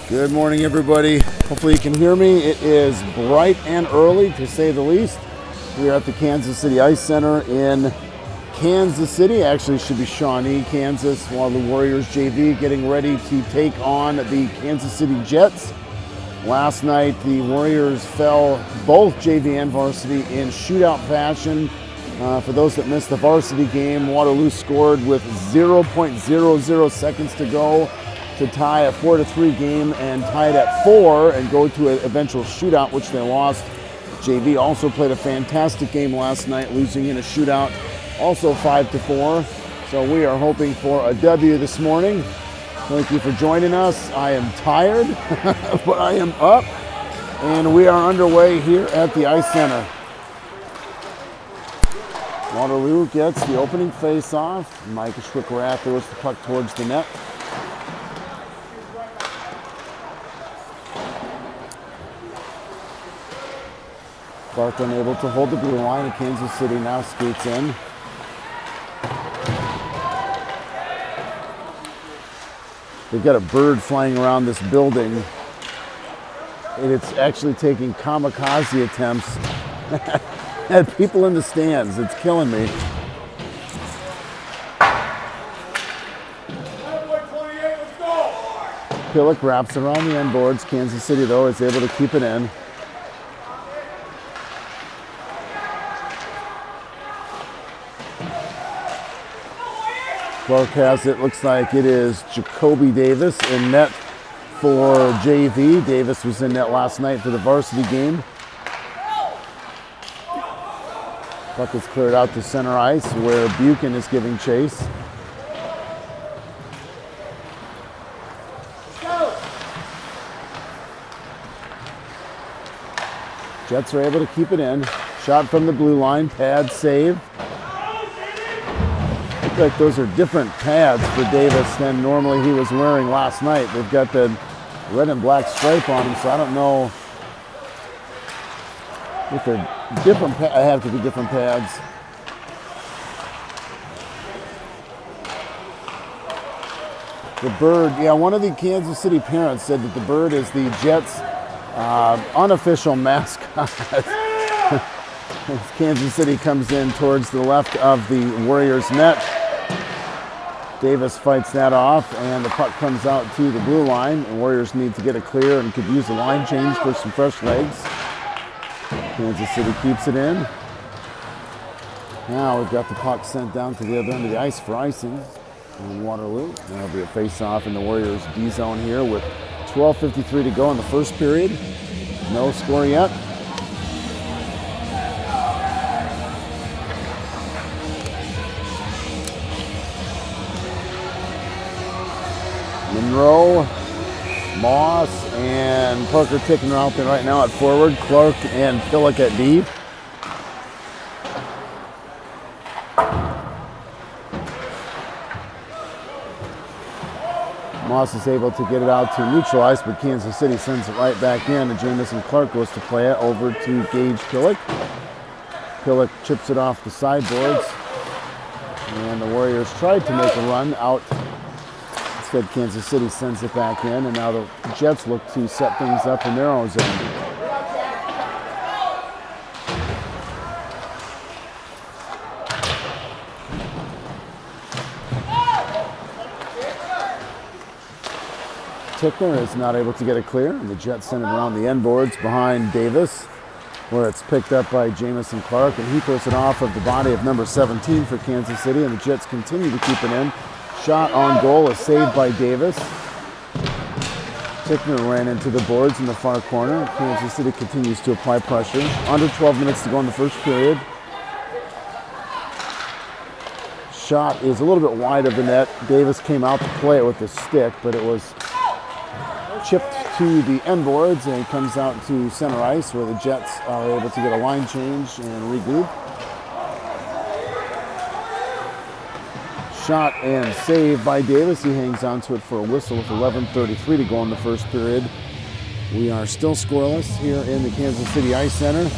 Good morning, everybody. Hopefully you can hear me. It is bright and early, to say the least. We are at the Kansas City Ice Center in Kansas City. Actually, it should be Shawnee, Kansas, while the Warriors JV getting ready to take on the Kansas City Jets. Last night, the Warriors fell both JV and varsity in shootout fashion. For those that missed the varsity game, Waterloo scored with 0.00 seconds to go to tie a 4-3 game and tied at 4 and go to an eventual shootout, which they lost. JV also played a fantastic game last night, losing in a shootout, also 5-4. So we are hoping for a W this morning. Thank you for joining us. I am tired, but I am up, and we are underway here at the Ice Center. Waterloo gets the opening face-off. Micah Schwick-Rath throws the puck towards the net. Clark unable to hold the blue line, and Kansas City now skates in. They've got a bird flying around this building, and it's actually taking kamikaze attempts at people in the stands. It's killing me. Pillick wraps around the end boards. Kansas City, though, is able to keep it in. Clark has it. Looks like it is Jacoby Davis in net for JV. Davis was in net last night for the varsity game. Puck is cleared out to center ice where Buchan is giving chase. Jets are able to keep it in. Shot from the blue line, pad save. Look like those are different pads for Davis than normally he was wearing last night. They've got the red and black stripe on them, so I don't know if they're different. I have to be different pads. The bird, yeah, one of the Kansas City parents said that the bird is the Jets' unofficial mascot. As Kansas City comes in towards the left of the Warriors' net. Davis fights that off, and the puck comes out to the blue line. The Warriors need to get it clear and could use a line change for some fresh legs. Kansas City keeps it in. Now we've got the puck sent down to the other end of the ice for icing in Waterloo. There'll be a face-off in the Warriors' D zone here with 12:53 to go in the first period. No score yet. Monroe, Moss, and Parker Tickner out there right now at forward. Clark and Pillick at D. Moss is able to get it out to neutral ice, but Kansas City sends it right back in, and Jamison Clark goes to play it over to Gage Pillick. Pillick chips it off the sideboards, and the Warriors tried to make a run out. Instead, Kansas City sends it back in, and now the Jets look to set things up in their own zone. Tickner is not able to get it clear, and the Jets send it around the end boards behind Davis, where it's picked up by Jamison Clark, and he throws it off of the body of number 17 for Kansas City, and the Jets continue to keep it in. Shot on goal is saved by Davis. Tickner ran into the boards in the far corner. Kansas City continues to apply pressure. Under 12 minutes to go in the first period. Shot is a little bit wide of the net. Davis came out to play it with the stick, but it was chipped to the end boards, and it comes out to center ice where the Jets are able to get a line change and regroup. Shot and save by Davis. He hangs on to it for a whistle with 11:33 to go in the first period. We are still scoreless here in the Kansas City Ice Center.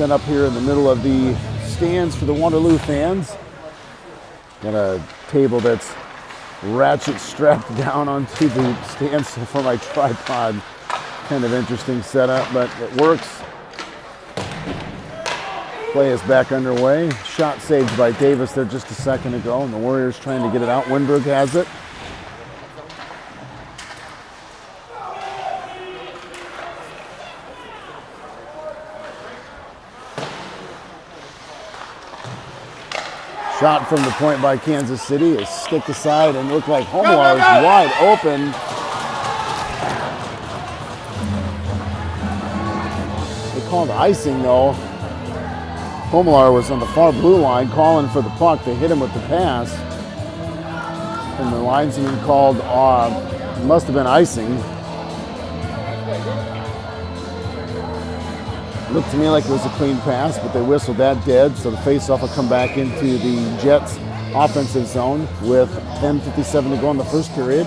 Set up here in the middle of the stands for the Waterloo fans. Got a table that's ratchet strapped down onto the stands for my tripod. Kind of interesting setup, but it works. Play is back underway. Shot saved by Davis there just a second ago, and the Warriors trying to get it out. Winberg has it. Shot from the point by Kansas City is stick aside and looked like Homelar is wide open. They called icing though. Homelar was on the far blue line calling for the puck. They hit him with the pass. And the linesman called, must have been icing. Looked to me like it was a clean pass, but they whistled that dead, so the faceoff will come back into the Jets' offensive zone with 10:57 to go in the first period.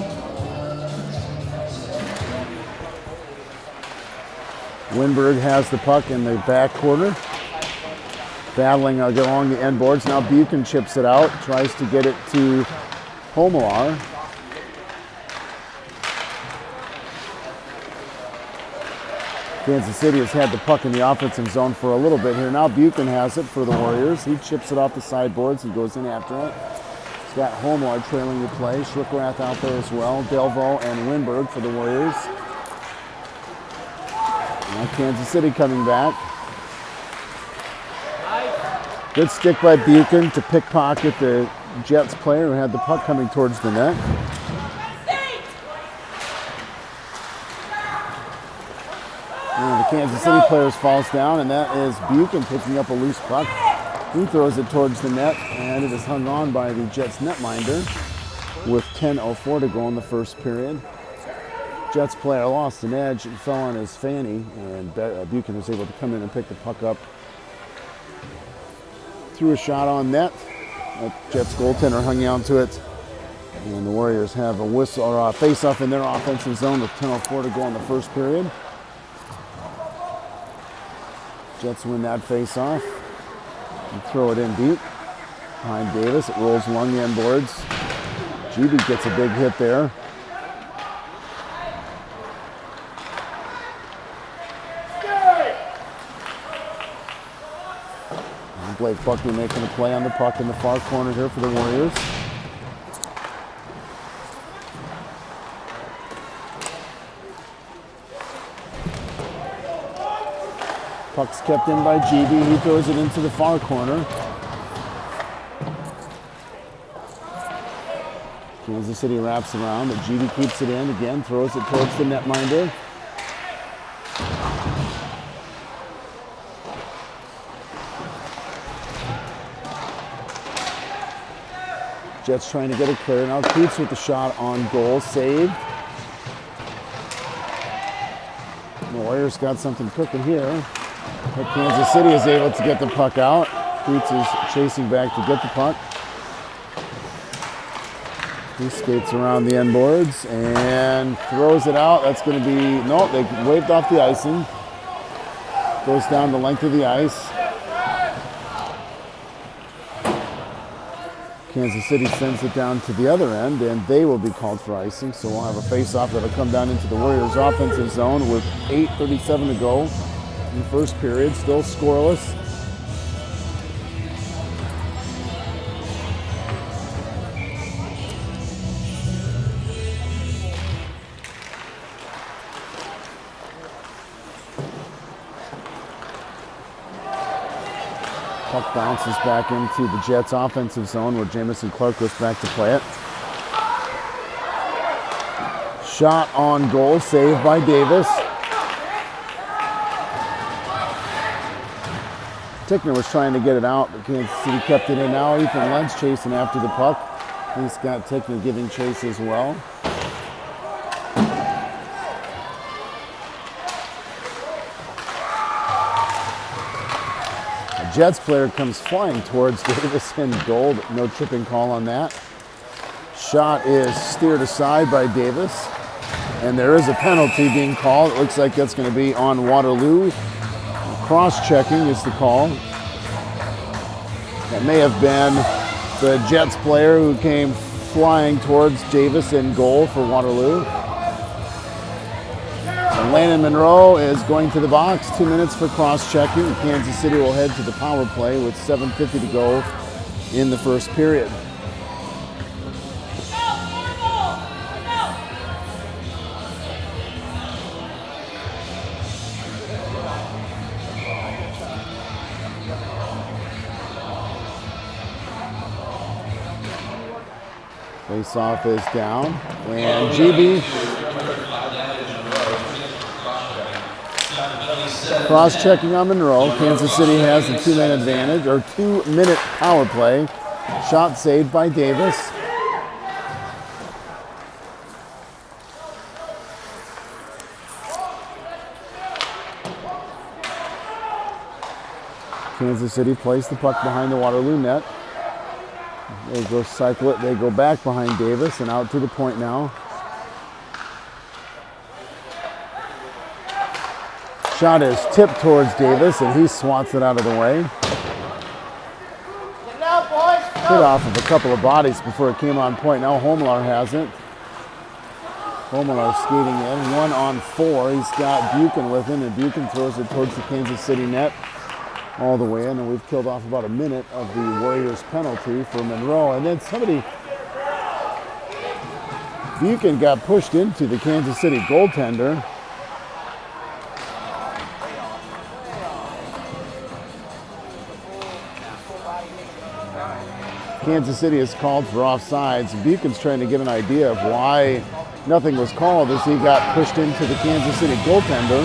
Winberg has the puck in the back corner. Battling along the end boards. Now Buchan chips it out, tries to get it to Homelar. Kansas City has had the puck in the offensive zone for a little bit here. Now Buchan has it for the Warriors. He chips it off the sideboards and goes in after it. He's got Homelar trailing the play. Schlickrath out there as well. Delvaux and Winberg for the Warriors. Now Kansas City coming back. Good stick by Buchan to pickpocket the Jets player who had the puck coming towards the net. And the Kansas City player falls down, and that is Buchan picking up a loose puck. He throws it towards the net, and it is hung on by the Jets netminder with 10:04 to go in the first period. Jets player lost an edge and fell on his fanny, and Buchan was able to come in and pick the puck up. Threw a shot on net. Jets goaltender hung on to it. And the Warriors have a whistle or a face-off in their offensive zone with 10:04 to go in the first period. Jets win that face-off and throw it in deep behind Davis. It rolls along the end boards. Gibi gets a big hit there. Blake Buckley making a play on the puck in the far corner here for the Warriors. Puck's kept in by Gibi. He throws it into the far corner. Kansas City wraps around, but Gibi keeps it in again, throws it towards the netminder. Jets trying to get it clear. Now Keats with the shot on goal, saved. The Warriors got something cooking here. But Kansas City is able to get the puck out. Keats is chasing back to get the puck. He skates around the end boards and throws it out. That's going to be, no, they waved off the icing. Goes down the length of the ice. Kansas City sends it down to the other end, and they will be called for icing. So we'll have a face-off that'll come down into the Warriors' offensive zone with 8:37 to go in the first period. Still scoreless. Puck bounces back into the Jets' offensive zone where Jamison Clark goes back to play it. Shot on goal, saved by Davis. Tickner was trying to get it out, but Kansas City kept it in. Now Ethan Lentz chasing after the puck. He's got Tickner giving chase as well. Jets player comes flying towards Davis in goal, but no tripping call on that. Shot is steered aside by Davis, and there is a penalty being called. It looks like that's going to be on Waterloo. Cross-checking is the call. That may have been the Jets player who came flying towards Davis in goal for Waterloo. And Landon Monroe is going to the box. 2 minutes for cross-checking. Kansas City will head to the power play with 7:50 to go in the first period. Face-off is down, and GB cross-checking on Monroe. Kansas City has the 2-man advantage, or 2-minute power play. Shot saved by Davis. Kansas City placed the puck behind the Waterloo net. They go cycle it, they go back behind Davis and out to the point now. Shot is tipped towards Davis and he swats it out of the way. Hit off of a couple of bodies before it came on point. Now Homelar has it. Homelar skating in, 1-on-4. He's got Buchan with him and Buchan throws it towards the Kansas City net. All the way in, and we've killed off about a minute of the Warriors penalty for Monroe. And then Buchan got pushed into the Kansas City goaltender. Kansas City is called for offsides. Buchan's trying to get an idea of why nothing was called as he got pushed into the Kansas City goaltender.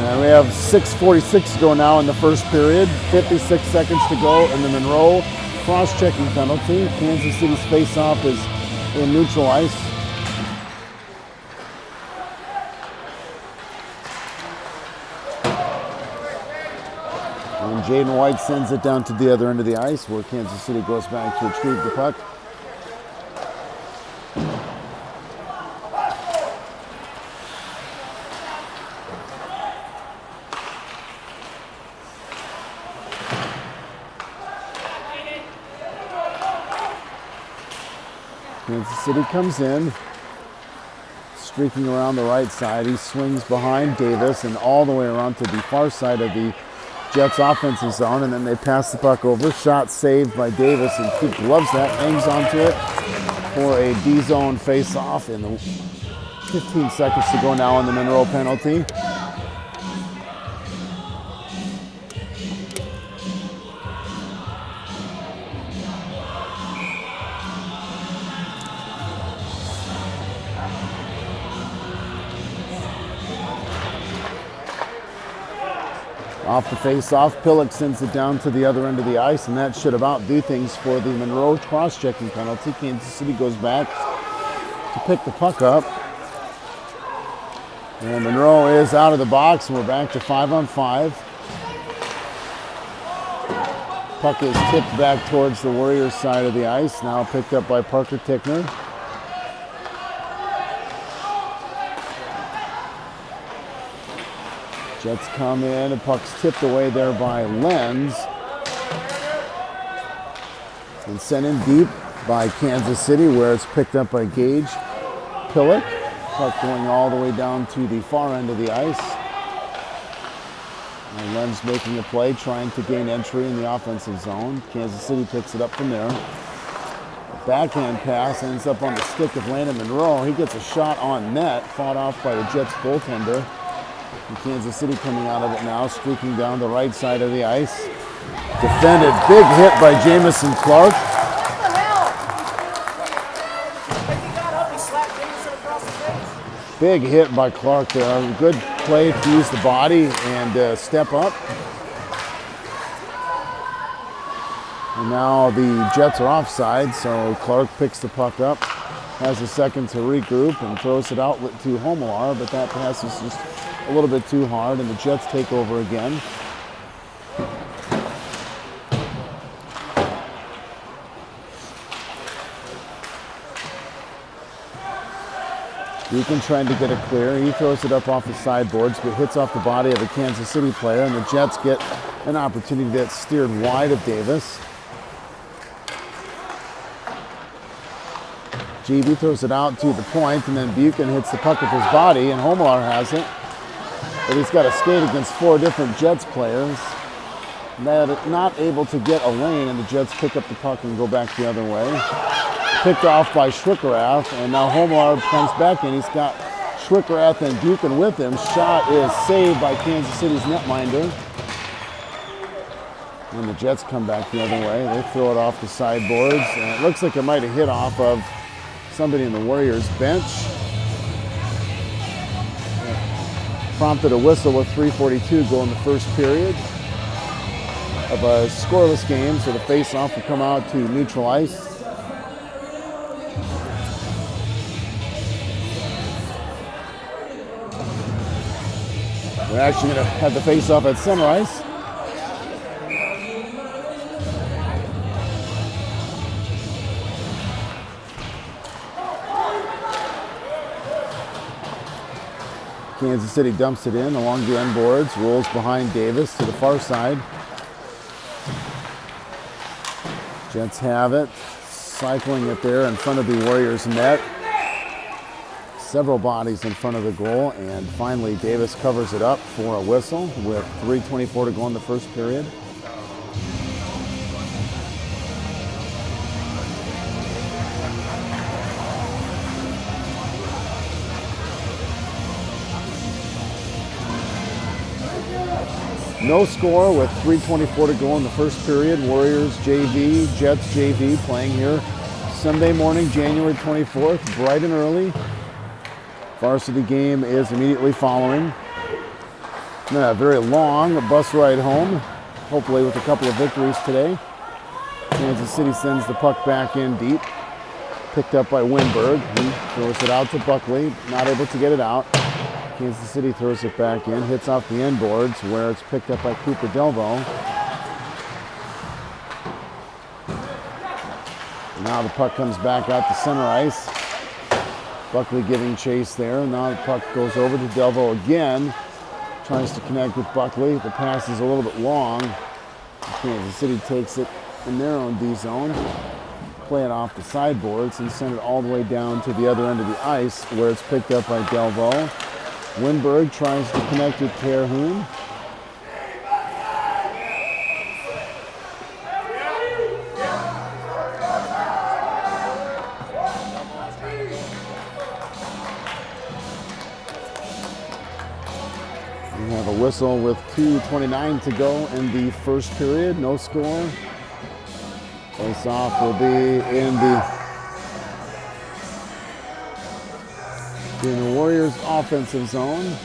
And we have 6:46 to go now in the first period. 56 seconds to go in the Monroe cross-checking penalty. Kansas City's face-off is in neutral ice. And Jaden White sends it down to the other end of the ice where Kansas City goes back to retrieve the puck. Kansas City comes in, streaking around the right side. He swings behind Davis and all the way around to the far side of the Jets offensive zone, and then they pass the puck over. Shot saved by Davis, and Keith loves that, hangs onto it for a D-zone face-off in the 15 seconds to go now on the Monroe penalty. Off the face-off, Pillock sends it down to the other end of the ice, and that should about do things for the Monroe cross-checking penalty. Kansas City goes back to pick the puck up. And Monroe is out of the box, and we're back to 5-on-5. Puck is tipped back towards the Warriors side of the ice, now picked up by Parker Tickner. Jets come in, the puck's tipped away there by Lenz. And sent in deep by Kansas City where it's picked up by Gage Pillock. Puck going all the way down to the far end of the ice. And Lenz making a play, trying to gain entry in the offensive zone. Kansas City picks it up from there. A backhand pass ends up on the stick of Landon Monroe. He gets a shot on net, fought off by the Jets goaltender. And Kansas City coming out of it now, streaking down the right side of the ice. Defended, big hit by Jamison Clark. Big hit by Clark there. Good play to use the body and step up. And now the Jets are offside, so Clark picks the puck up, has a second to regroup, and throws it out to Homelar, but that pass is just a little bit too hard, and the Jets take over again. Buchan trying to get it clear. He throws it up off the sideboards, but hits off the body of a Kansas City player, and the Jets get an opportunity to get steered wide of Davis. JV throws it out to the point, and then Buchan hits the puck with his body, and Homelar has it. But he's got to skate against 4 different Jets players. Not able to get a lane, and the Jets pick up the puck and go back the other way. Picked off by Schwickerath, and now Homelar comes back in. He's got Schwickerath and Buchan with him. Shot is saved by Kansas City's netminder. And the Jets come back the other way. They throw it off the sideboards, and it looks like it might have hit off of somebody in the Warriors bench. Prompted a whistle with 3:42 go in the first period of a scoreless game, so the face-off will come out to neutral ice. We're actually going to have the face-off at center ice. Kansas City dumps it in along the end boards, rolls behind Davis to the far side. Jets have it, cycling it there in front of the Warriors net. Several bodies in front of the goal, and finally Davis covers it up for a whistle with 3:24 to go in the first period. No score with 3:24 to go in the first period. Warriors JV, Jets JV playing here Sunday morning, January 24th, bright and early. Varsity game is immediately following. A very long bus ride home, hopefully with a couple of victories today. Kansas City sends the puck back in deep. Picked up by Winberg. He throws it out to Buckley, not able to get it out. Kansas City throws it back in, hits off the end boards where it's picked up by Cooper Delvaux. Now the puck comes back out to center ice. Buckley giving chase there. Now the puck goes over to Delvaux again. Tries to connect with Buckley. The pass is a little bit long. Kansas City takes it in their own D zone. Play it off the sideboards and send it all the way down to the other end of the ice where it's picked up by Delvaux. Winberg tries to connect with Terhune. We have a whistle with 2:29 to go in the first period. No score. Face-off will be in the Warriors offensive zone.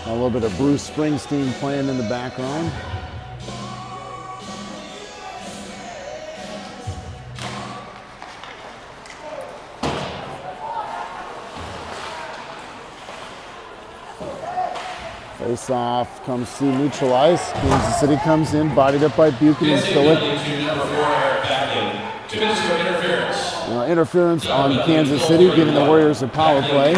A little bit of Bruce Springsteen playing in the background. Face-off comes to neutral ice. Kansas City comes in, bodied up by Buchan and Phillip. Interference on Kansas City, giving the Warriors a power play.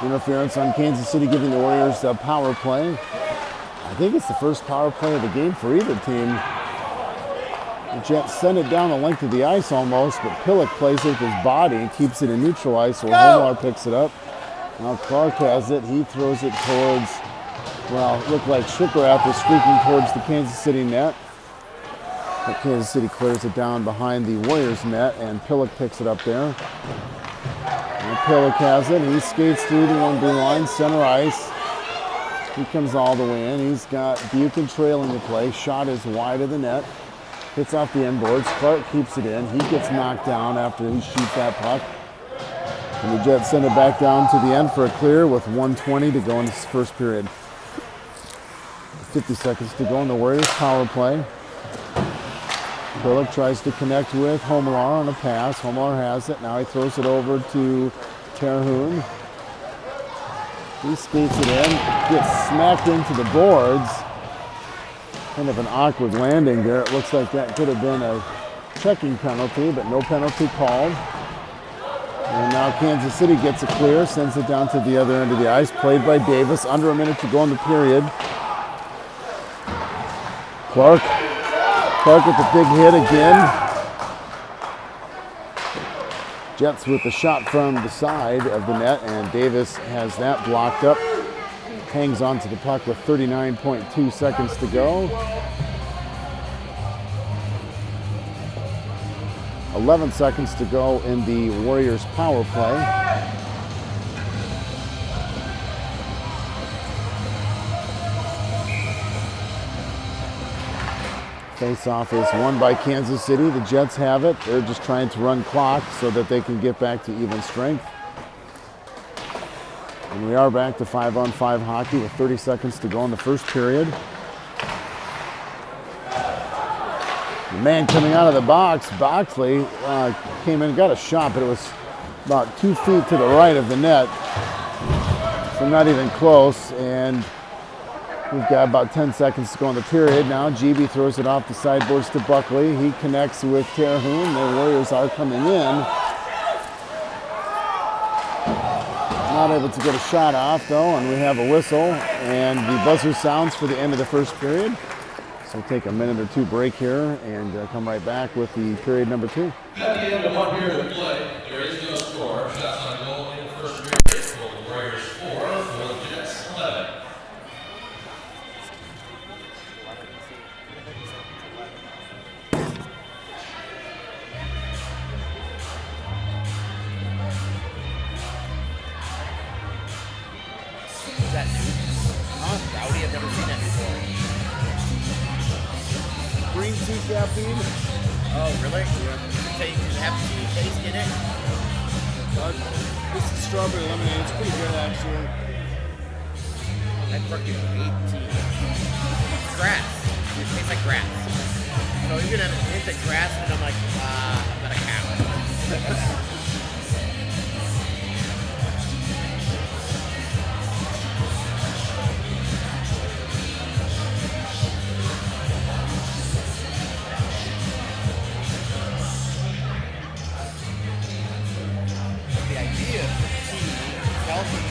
Interference on Kansas City, giving the Warriors a power play. I think it's the first power play of the game for either team. The Jets send it down the length of the ice almost, but Pillock plays it with his body and keeps it in neutral ice, so Homelar picks it up. Now Clark has it. He throws it towards, well, it looked like Schwickerath was streaking towards the Kansas City net. But Kansas City clears it down behind the Warriors net, and Pillock picks it up there. And Pillock has it. He skates through the 1B line, center ice. He comes all the way in. He's got Buchan trailing the play. Shot is wide of the net. Hits off the end boards. Clark keeps it in. He gets knocked down after he shoots that puck. And the Jets send it back down to the end for a clear with 1:20 to go in this first period. 50 seconds to go in the Warriors power play. Pillock tries to connect with Homelar on a pass. Homelar has it. Now he throws it over to Terhune. He skates it in, gets smacked into the boards. Kind of an awkward landing there. It looks like that could have been a checking penalty, but no penalty called. And now Kansas City gets a clear, sends it down to the other end of the ice. Played by Davis. Under a minute to go in the period. Clark with the big hit again. Jets with the shot from the side of the net, and Davis has that blocked up. Hangs on to the puck with 39.2 seconds to go. 11 seconds to go in the Warriors power play. Face-off is won by Kansas City. The Jets have it. They're just trying to run clock so that they can get back to even strength. And we are back to 5-on-5 hockey with 30 seconds to go in the first period. The man coming out of the box, Boxley, came in and got a shot, but it was about 2 feet to the right of the net. So not even close. And we've got about 10 seconds to go in the period. Now GB throws it off the sideboards to Buckley. He connects with Terhune. The Warriors are coming in. Not able to get a shot off though, and we have a whistle. And the buzzer sounds for the end of the first period. So we'll take a minute or two break here and come right back with the period number 2. At the end of 1 period of play, there is no score. Shots on goal in the first period. For the Warriors 4, for the Jets 11. Is that new? Huh? Rowdy, I've never seen that before. Green tea caffeine. Oh, really? Yeah. Does it have tea taste in it? This is strawberry lemonade. It's pretty good actually. I freaking hate tea. It's grass. It tastes like grass. So you're gonna hit the grass and I'm like, I'm not a cow. The idea of tea, healthy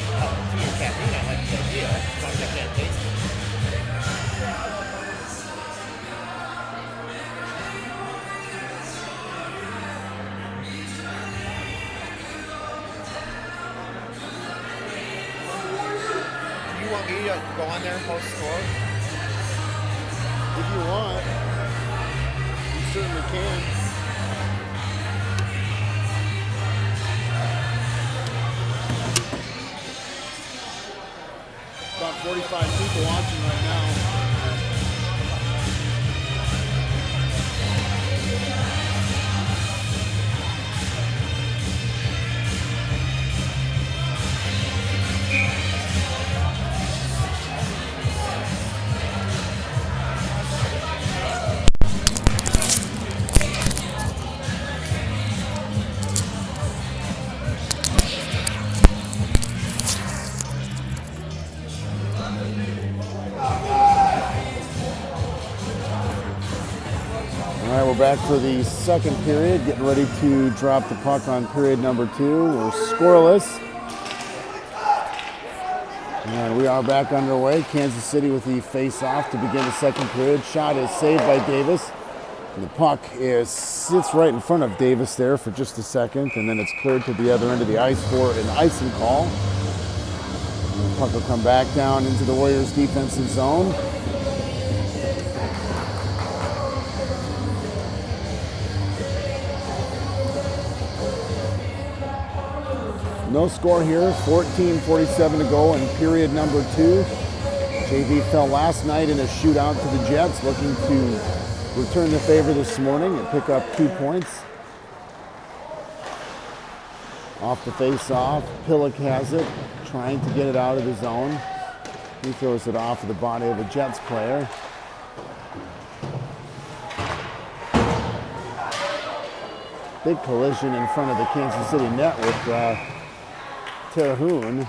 tea and caffeine, I like the idea. As long as I can't taste it. Do you want me to go on there and post score? If you want, you certainly can. About 45 people watching right now. All right, we're back for the second period, getting ready to drop the puck on period number 2. We're scoreless. And we are back underway. Kansas City with the face-off to begin the second period. Shot is saved by Davis. And the puck sits right in front of Davis there for just a second, and then it's cleared to the other end of the ice for an icing call. And the puck will come back down into the Warriors' defensive zone. No score here, 14:47 to go in period number 2. JV fell last night in a shootout to the Jets, looking to return the favor this morning and pick up 2 points. Off the face-off, Pillock has it, trying to get it out of the zone. He throws it off of the body of a Jets player. Big collision in front of the Kansas City net with Terhune,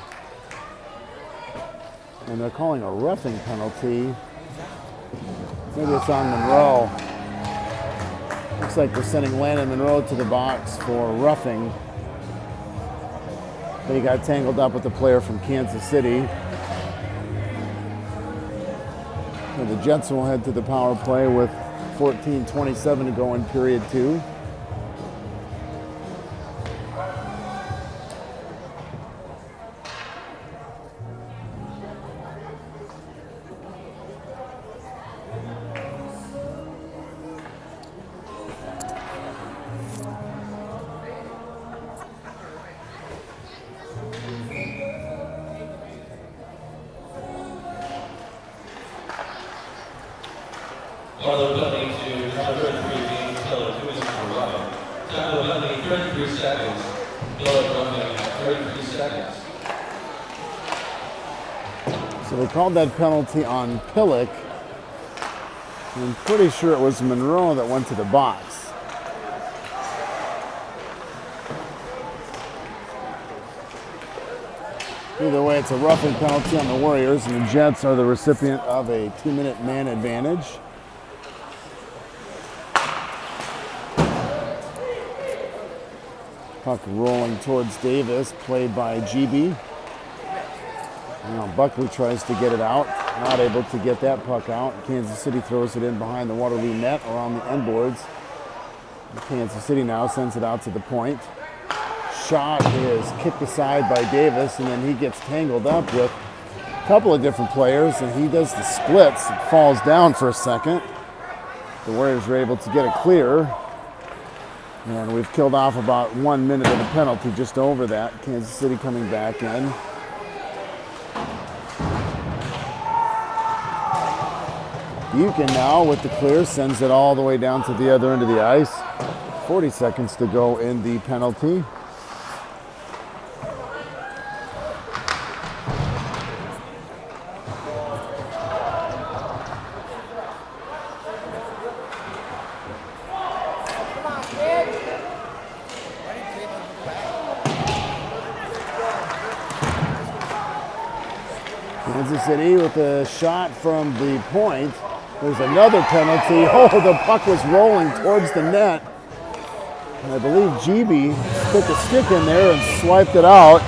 and they're calling a roughing penalty Maybe it's on Monroe. Looks like they're sending Landon Monroe to the box for roughing. He got tangled up with the player from Kansas City. And the Jets will head to the power play with 14:27 to go in period 2. Arlo Bentley to number 33, James Taylor, 2 inches for roughing. Tackle Bentley, 33 seconds. Miller roughing, 33 seconds. So they called that penalty on Pillock. I'm pretty sure it was Monroe that went to the box. Either way, it's a roughing penalty on the Warriors, and the Jets are the recipient of a 2-minute man advantage. Puck rolling towards Davis, played by GB. Now Buckley tries to get it out, not able to get that puck out. Kansas City throws it in behind the Waterloo net or on the end boards. Kansas City now sends it out to the point. Shot is kicked aside by Davis, and then he gets tangled up with a couple of different players, and he does the splits and falls down for a second. The Warriors are able to get it clear. And we've killed off about 1 minute of the penalty, just over that. Kansas City coming back in. Buchan now with the clear sends it all the way down to the other end of the ice. 40 seconds to go in the penalty. Kansas City with a shot from the point. There's another penalty. Oh, the puck was rolling towards the net. And I believe GB put the stick in there and swiped it out.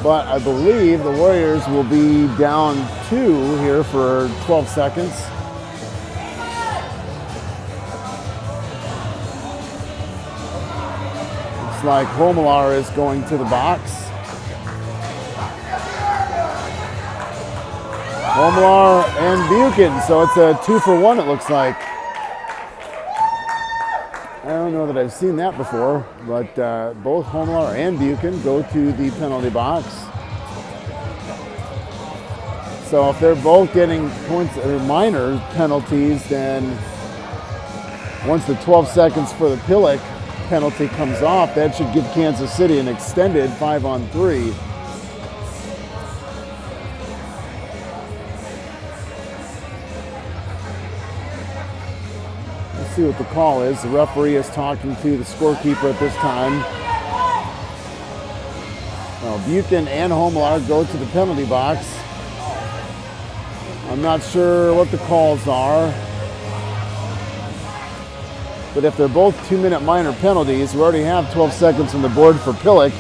But I believe the Warriors will be down 2 here for 12 seconds. Looks like Homelar is going to the box. Homelar and Buchan, so it's a 2-for-1 it looks like. I don't know that I've seen that before, but both Homelar and Buchan go to the penalty box. So if they're both getting points or minor penalties, then once the 12 seconds for the Pillock penalty comes off, that should give Kansas City an extended 5-on-3. See what the call is. The referee is talking to the scorekeeper at this time. Well, Buchan and Homelar go to the penalty box. I'm not sure what the calls are, but if they're both 2-minute minor penalties, we already have 12 seconds on the board for Pillock.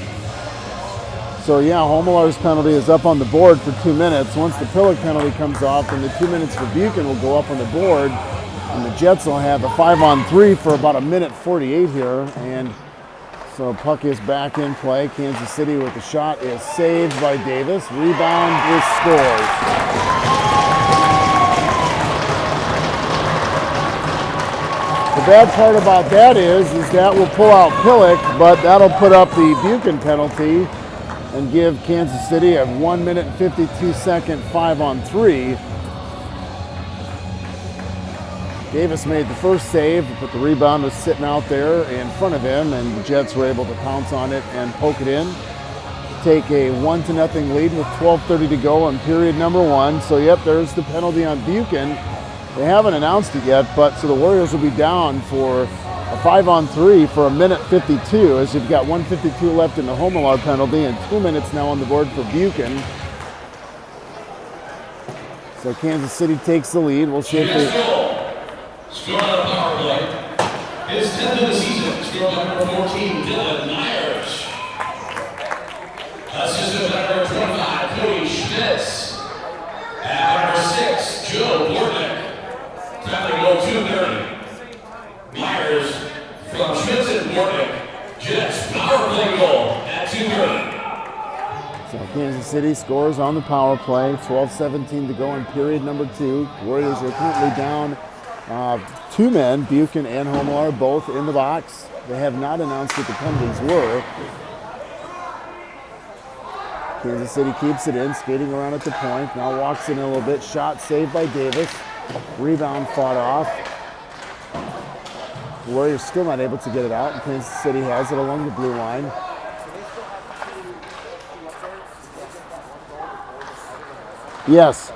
So yeah, Homelar's penalty is up on the board for 2 minutes. Once the Pillock penalty comes off, then the 2 minutes for Buchan will go up on the board. And the Jets will have a 5-on-3 for about 1:48 here. And so puck is back in play. Kansas City with the shot is saved by Davis. Rebound is scored. The bad part about that is that will pull out Pillock, but that'll put up the Buchan penalty and give Kansas City a 1:52 5-on-3. Davis made the first save, but the rebound was sitting out there in front of him, and the Jets were able to pounce on it and poke it in. Take a 1-0 lead with 12:30 to go in period number 1. So yep, there's the penalty on Buchan. They haven't announced it yet, but so the Warriors will be down for a 5-on-3 for 1:52, as you've got 1:52 left in the Homelar penalty and 2 minutes now on the board for Buchan. So Kansas City takes the lead. We'll see if they Score on the power play. His 10th of the season. Score by number 14, Dylan Myers. Assistant by number 25, Cody Schmitz. And by number 6, Joe Bortnick. Tackling goal 230. Myers from Schmitz and Bortnick. Jets power play goal at 2:30. So Kansas City scores on the power play. 12-17 to go in period number 2. Warriors are currently down 2 men, Buchan and Homelar, both in the box. They have not announced what the penalties were. Kansas City keeps it in, skating around at the point. Now walks in a little bit. Shot saved by Davis. Rebound fought off. The Warriors still not able to get it out, and Kansas City has it along the blue line. Yes.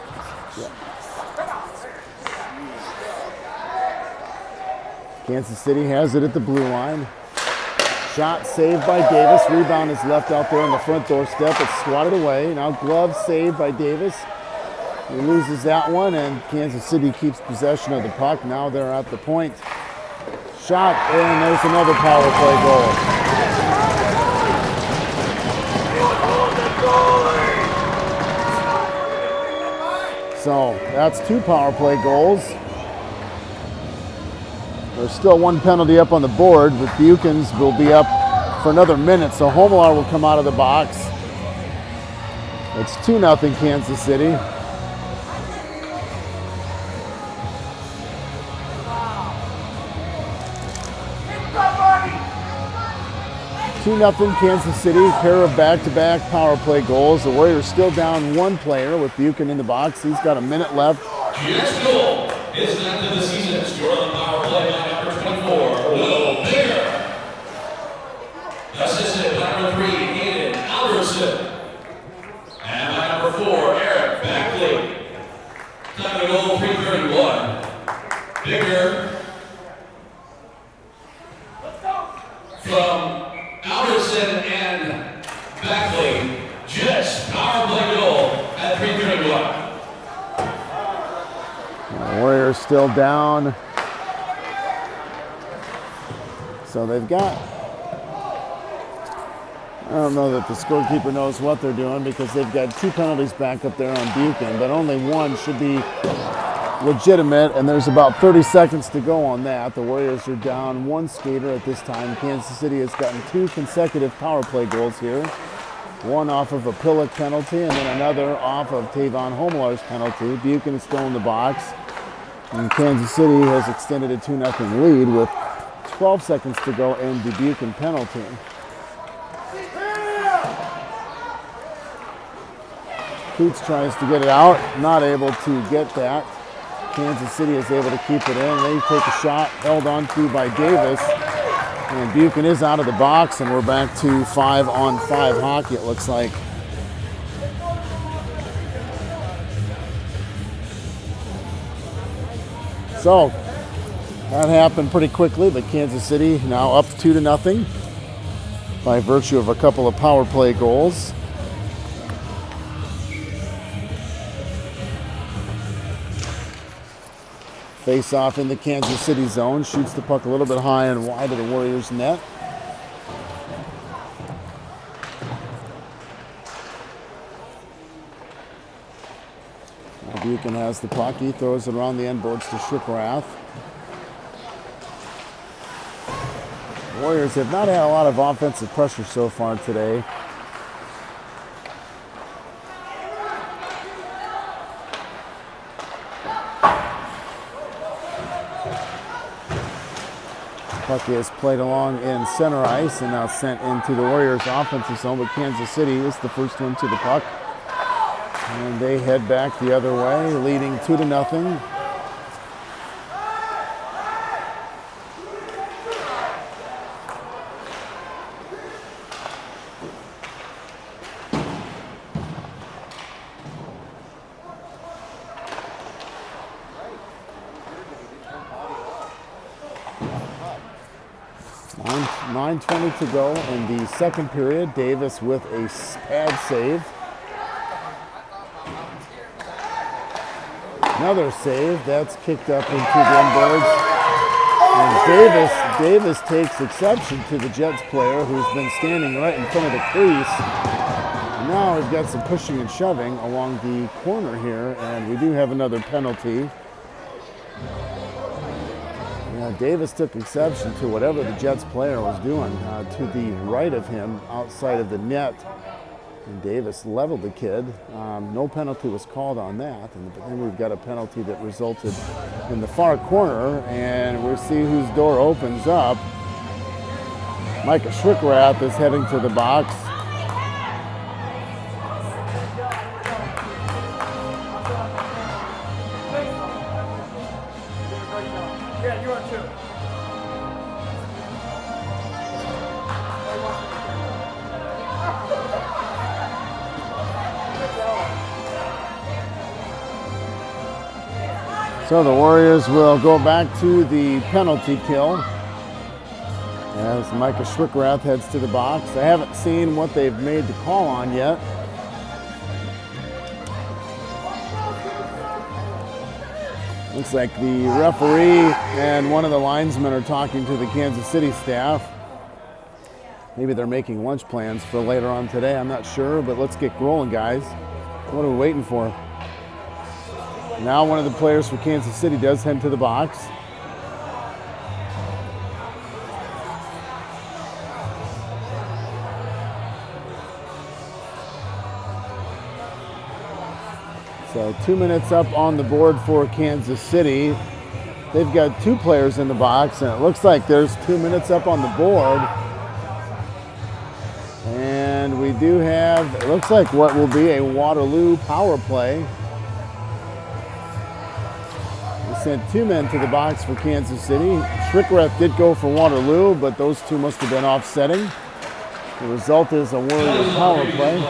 Yeah. Kansas City has it at the blue line. Shot saved by Davis. Rebound is left out there on the front doorstep. It's swatted away. Now glove saved by Davis. He loses that one, and Kansas City keeps possession of the puck. Now they're at the point. Shot, and there's another power play goal. So that's 2 power play goals. There's still 1 penalty up on the board, but Buchan's will be up for another minute, so Homelar will come out of the box. It's 2-0 Kansas City. 2-0 Kansas City, pair of back-to-back power play goals. The Warriors still down 1 player with Buchan in the box. He's got a minute left. Jets goal. His 9th of the season. Scored on the power play by number 24, Will Bigger. Assisted by number 3, Aiden Alderson. And by number 4, Eric Backley. Time to goal 3:31. Bigger from Alderson and Backley. Jets power play goal at 3:31. The Warriors still down. So they've got, I don't know that the scorekeeper knows what they're doing because they've got 2 penalties back up there on Buchan, but only 1 should be legitimate, and there's about 30 seconds to go on that. The Warriors are down 1 skater at this time. Kansas City has gotten 2 consecutive power play goals here. 1 off of a Pillock penalty, and then another off of Tavon Homelar's penalty. Buchan is still in the box, and Kansas City has extended a 2-0 lead with 12 seconds to go in the Buchan penalty. Coots tries to get it out, not able to get that. Kansas City is able to keep it in. They take a shot, held on to by Davis. And Buchan is out of the box, and we're back to 5-on-5 hockey, it looks like. So, that happened pretty quickly, but Kansas City now up 2-0 by virtue of a couple of power play goals. Face off in the Kansas City zone, shoots the puck a little bit high and wide of the Warriors' net. Now Buchan has the puck, he throws it around the end boards to Shiprath. The Warriors have not had a lot of offensive pressure so far today. Puck is played along in center ice and now sent into the Warriors' offensive zone, but Kansas City is the first one to the puck. And they head back the other way, leading 2-0. .9:20 to go in the second period. Davis with a pad save. Another save. That's kicked up into the inboards. And Davis takes exception to the Jets player who's been standing right in front of the crease. Now we've got some pushing and shoving along the corner here, and we do have another penalty. Yeah, Davis took exception to whatever the Jets player was doing to the right of him outside of the net. And Davis leveled the kid. No penalty was called on that. But then we've got a penalty that resulted in the far corner, and we'll see whose door opens up. Micah Schwickrath is heading to the box. Yeah, you are too. So the Warriors will go back to the penalty kill as Micah Schwickrath heads to the box. I haven't seen what they've made the call on yet. Looks like the referee and one of the linesmen are talking to the Kansas City staff. Maybe they're making lunch plans for later on today. I'm not sure, but let's get rolling, guys. What are we waiting for? Now one of the players for Kansas City does head to the box. So 2 minutes up on the board for Kansas City. They've got two players in the box, and it looks like there's 2 minutes up on the board. And we do have, it looks like what will be a Waterloo power play. We sent two men to the box for Kansas City. Schwickrath did go for Waterloo, but those two must have been offsetting. The result is a Warriors power play.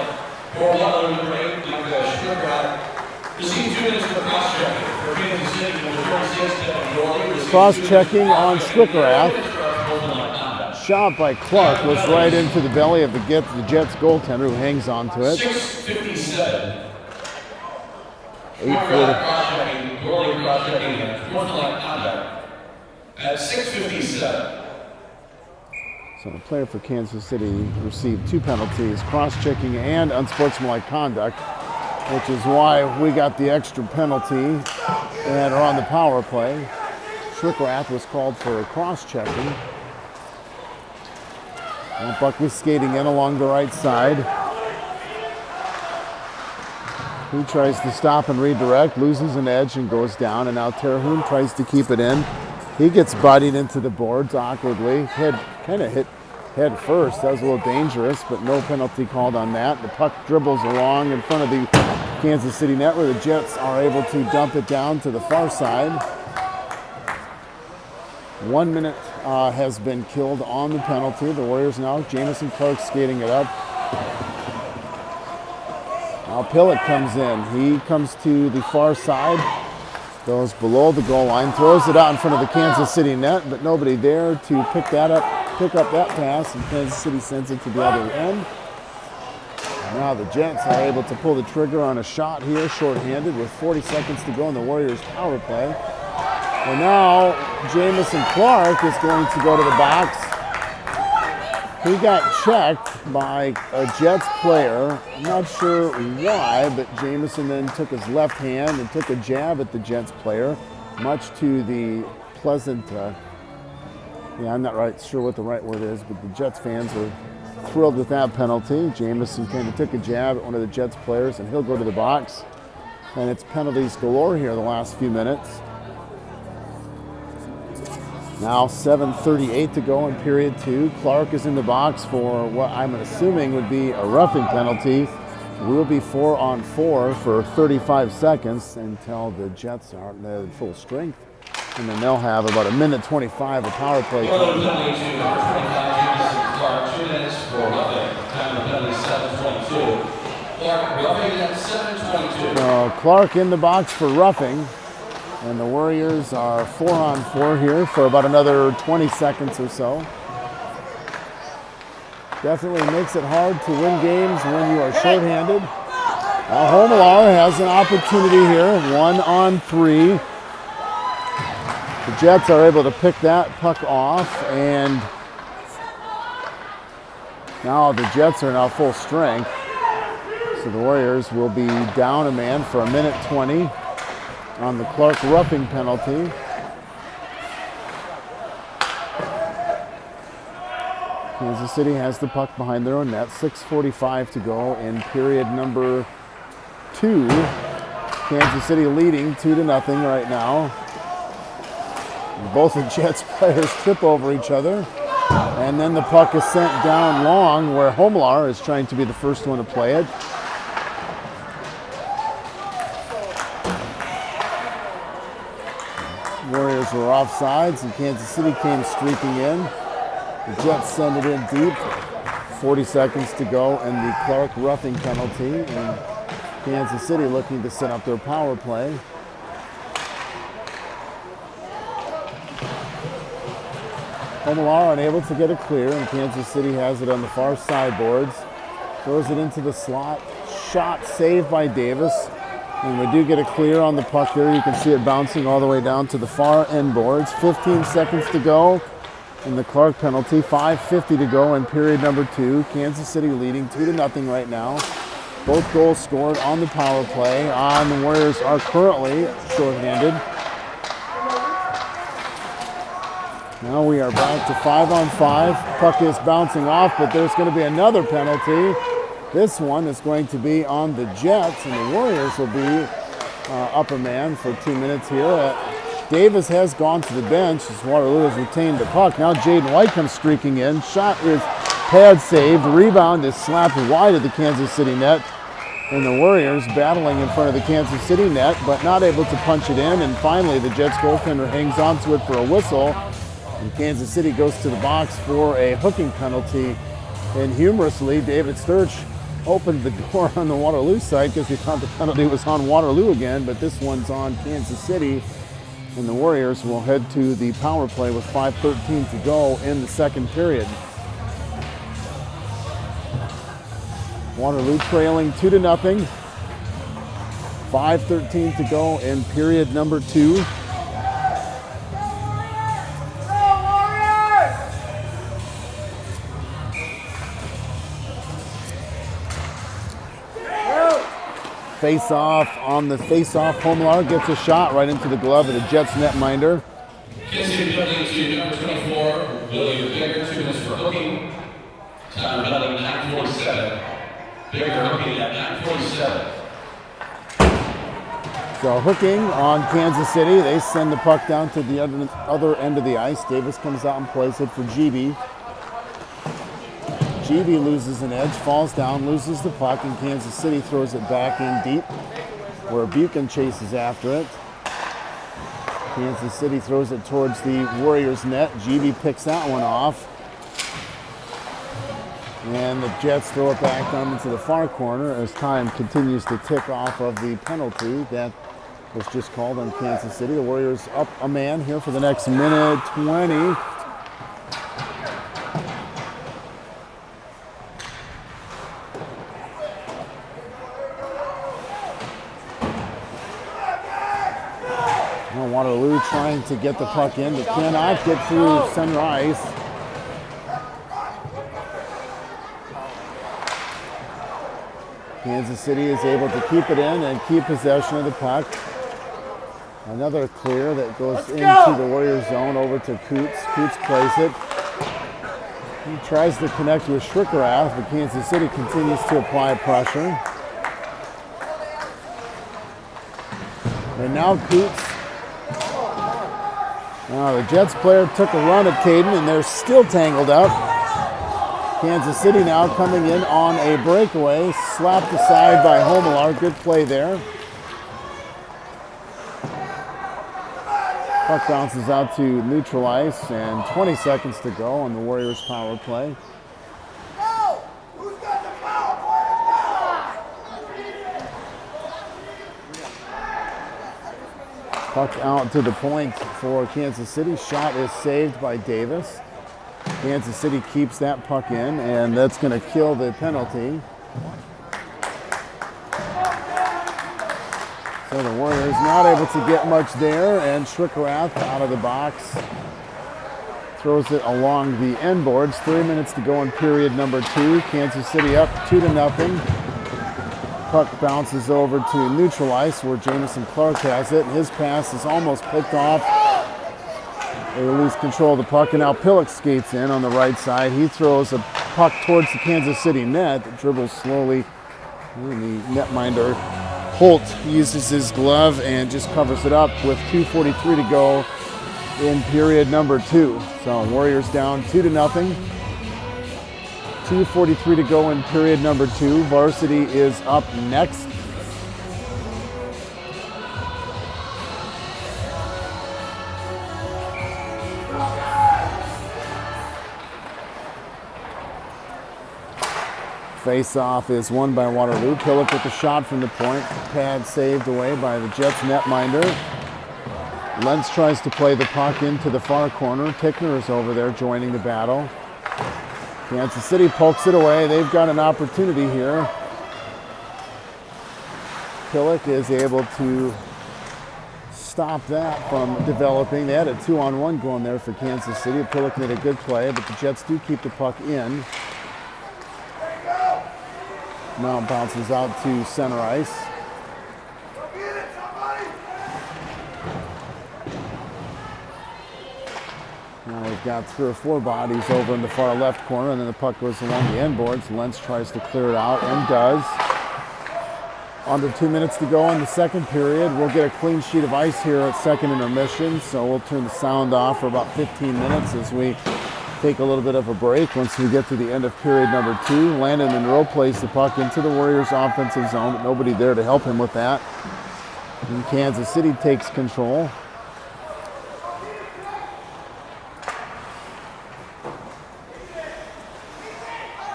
For Waterloo, Schwickrath received 2 minutes for cross-checking for Kansas City. Cross-checking on Schwickrath. Shot by Clark was right into the belly of the Jets goaltender who hangs on to it. 6:57. 8:40. At 6:57. So the player for Kansas City received two penalties, cross-checking and unsportsmanlike conduct, which is why we got the extra penalty and are on the power play. Schwickrath was called for a cross-checking. Now Buckley skating in along the right side. He tries to stop and redirect, loses an edge and goes down, and now Terhune tries to keep it in. He gets bodied into the boards awkwardly. Kind of hit head first. That was a little dangerous, but no penalty called on that. The puck dribbles along in front of the Kansas City net where the Jets are able to dump it down to the far side. 1 minute has been killed on the penalty. The Warriors now, Jamison Clark skating it up. Now Pillett comes in. He comes to the far side, goes below the goal line, throws it out in front of the Kansas City net, but nobody there to pick up that pass, and Kansas City sends it to the other end. Now the Jets are able to pull the trigger on a shot here, shorthanded with 40 seconds to go in the Warriors power play. And now Jamison Clark is going to go to the box. He got checked by a Jets player. I'm not sure why, but Jamison then took his left hand and took a jab at the Jets player, much to the pleasant, I'm not right sure what the right word is, but the Jets fans are thrilled with that penalty. Jamison kind of took a jab at one of the Jets players, and he'll go to the box. And it's penalties galore here the last few minutes. Now 7:38 to go in period two. Clark is in the box for what I'm assuming would be a roughing penalty. We'll be 4-on-4 for 35 seconds until the Jets are at full strength. And then they'll have about 1:25 of power play. So Clark in the box for roughing. And the Warriors are 4-on-4 here for about another 20 seconds or so. Definitely makes it hard to win games when you are shorthanded. Now Homelar has an opportunity here, 1-on-3. The Jets are able to pick that puck off, and now the Jets are now full strength. So the Warriors will be down a man for 1:20 on the Clark roughing penalty. Kansas City has the puck behind their own net. 6:45 to go in period number 2. Kansas City leading 2-0 right now. Both the Jets players trip over each other. And then the puck is sent down long where Homelar is trying to be the first one to play it. Warriors were offsides and Kansas City came streaking in. The Jets send it in deep. 40 seconds to go and the Clark roughing penalty. And Kansas City looking to set up their power play. Homelar unable to get it clear, and Kansas City has it on the far sideboards. Throws it into the slot. Shot saved by Davis. And we do get a clear on the puck there. You can see it bouncing all the way down to the far end boards. 15 seconds to go in the Clark penalty. 5:50 to go in period number 2. Kansas City leading 2-0 right now. Both goals scored on the power play. The Warriors are currently shorthanded. Now we are back to 5-on-5. Puck is bouncing off, but there's going to be another penalty. This one is going to be on the Jets, and the Warriors will be up a man for 2 minutes here. Davis has gone to the bench as Waterloo has retained the puck. Now Jaden White comes streaking in. Shot is pad saved. Rebound is slapped wide of the Kansas City net. And the Warriors battling in front of the Kansas City net, but not able to punch it in. And finally, the Jets goaltender hangs onto it for a whistle. And Kansas City goes to the box for a hooking penalty. And humorously, David Sturch opened the door on the Waterloo side because he thought the penalty was on Waterloo again, but this one's on Kansas City. And the Warriors will head to the power play with 5:13 to go in the second period. Waterloo trailing 2-0. 5:13 to go in period number 2. Face-off on the face-off. Homelar gets a shot right into the glove of the Jets netminder. Kansas City penalty to number 24, William Bigger, 2 minutes for hooking. Time penalty 9:47. Bigger hooking at 9:47. So hooking on Kansas City. They send the puck down to the other end of the ice. Davis comes out and plays it for GB. GB loses an edge, falls down, loses the puck, and Kansas City throws it back in deep where Buchan chases after it. Kansas City throws it towards the Warriors net. GB picks that one off. And the Jets throw it back down into the far corner as time continues to tick off of the penalty that was just called on Kansas City. The Warriors up a man here for the next minute 20. Waterloo trying to get the puck in, but cannot get through center ice. Kansas City is able to keep it in and keep possession of the puck. Another clear that goes into the Warriors zone over to Coots. Coots plays it. He tries to connect with Schrickerath, but Kansas City continues to apply pressure. And now Coots. Now the Jets player took a run at Caden and they're still tangled up. Kansas City now coming in on a breakaway, slapped aside by Homelar. Good play there. Puck bounces out to neutral ice and 20 seconds to go on the Warriors power play. Puck out to the point for Kansas City. Shot is saved by Davis. Kansas City keeps that puck in, and that's going to kill the penalty. So the Warriors not able to get much there, and Schwickerath out of the box. Throws it along the end boards. 3 minutes to go in period number 2. Kansas City up 2-0. Puck bounces over to neutral ice where Jamison Clark has it. His pass is almost picked off. They lose control of the puck, and now Pillock skates in on the right side. He throws a puck towards the Kansas City net. It dribbles slowly. And the netminder Holt uses his glove and just covers it up with 2:43 to go in period number 2. So Warriors down 2-0. 2:43 to go in period number 2. Varsity is up next. Face-off is won by Waterloo. Pillock with the shot from the point. Pad saved away by the Jets netminder. Lentz tries to play the puck into the far corner. Tickner is over there joining the battle. Kansas City pokes it away. They've got an opportunity here. Pillock is able to stop that from developing. They had a 2-on-1 going there for Kansas City. Pillock made a good play, but the Jets do keep the puck in. Now it bounces out to center ice. Now we've got 3 or 4 bodies over in the far left corner, and then the puck goes along the end boards. Lentz tries to clear it out and does. Under 2 minutes to go in the second period. We'll get a clean sheet of ice here at second intermission, so we'll turn the sound off for about 15 minutes as we take a little bit of a break. Once we get to the end of period number 2, Landon Monroe plays the puck into the Warriors' offensive zone, but nobody there to help him with that. And Kansas City takes control.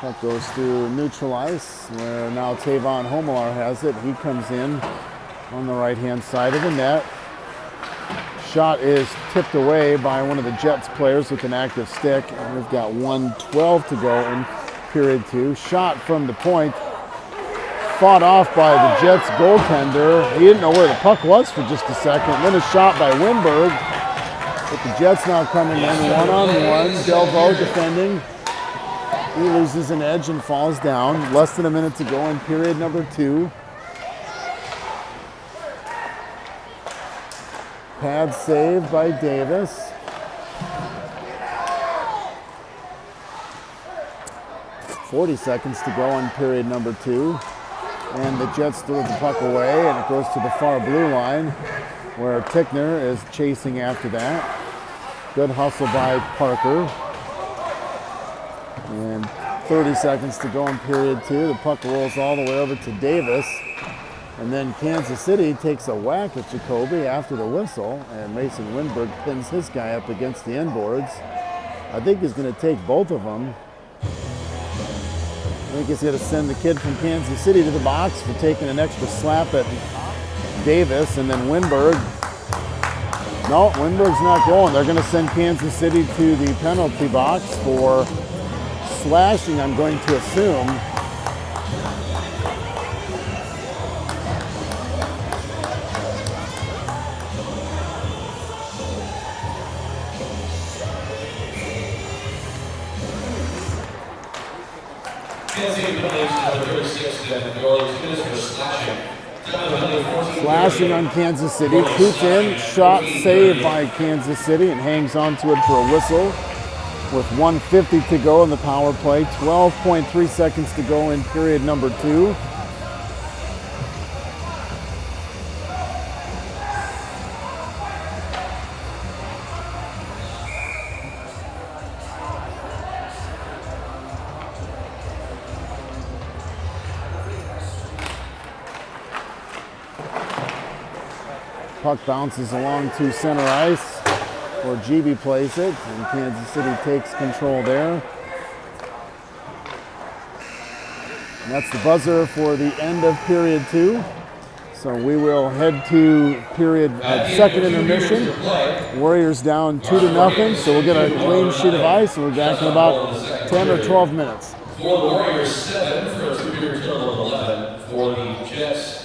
Puck goes through neutral ice, where now Tavon Homelar has it. He comes in on the right-hand side of the net. Shot is tipped away by one of the Jets players with an active stick. And we've got 1:12 to go in period 2. Shot from the point, fought off by the Jets goaltender. He didn't know where the puck was for just a second. Then a shot by Winberg. But the Jets now coming in one-on-one. Delvaux defending. He loses an edge and falls down. Less than a minute to go in period number 2. Pad saved by Davis. .40 seconds to go in period number 2. And the Jets throw the puck away, and it goes to the far blue line, where Tickner is chasing after that. Good hustle by Parker. And 30 seconds to go in period 2. The puck rolls all the way over to Davis. And then Kansas City takes a whack at Jacoby after the whistle, and Mason Winberg pins his guy up against the end boards. I think he's going to take both of them. I think he's going to send the kid from Kansas City to the box for taking an extra slap at Davis, and then Winberg. No, Winberg's not going. They're going to send Kansas City to the penalty box for slashing, I'm going to assume. Slashing on Kansas City. Putin, shot saved by Kansas City, and hangs on to it for a whistle with 1:50 to go in the power play. 12.3 seconds to go in period number 2. Puck bounces along to center ice, where GB plays it, and Kansas City takes control there. And that's the buzzer for the end of period 2. So we will head to second intermission. Warriors down 2-0, so we'll get a clean sheet of ice, and we're back in about 10 or 12 minutes. For the Warriors, 7 for a 2-period total of 11 for the Jets.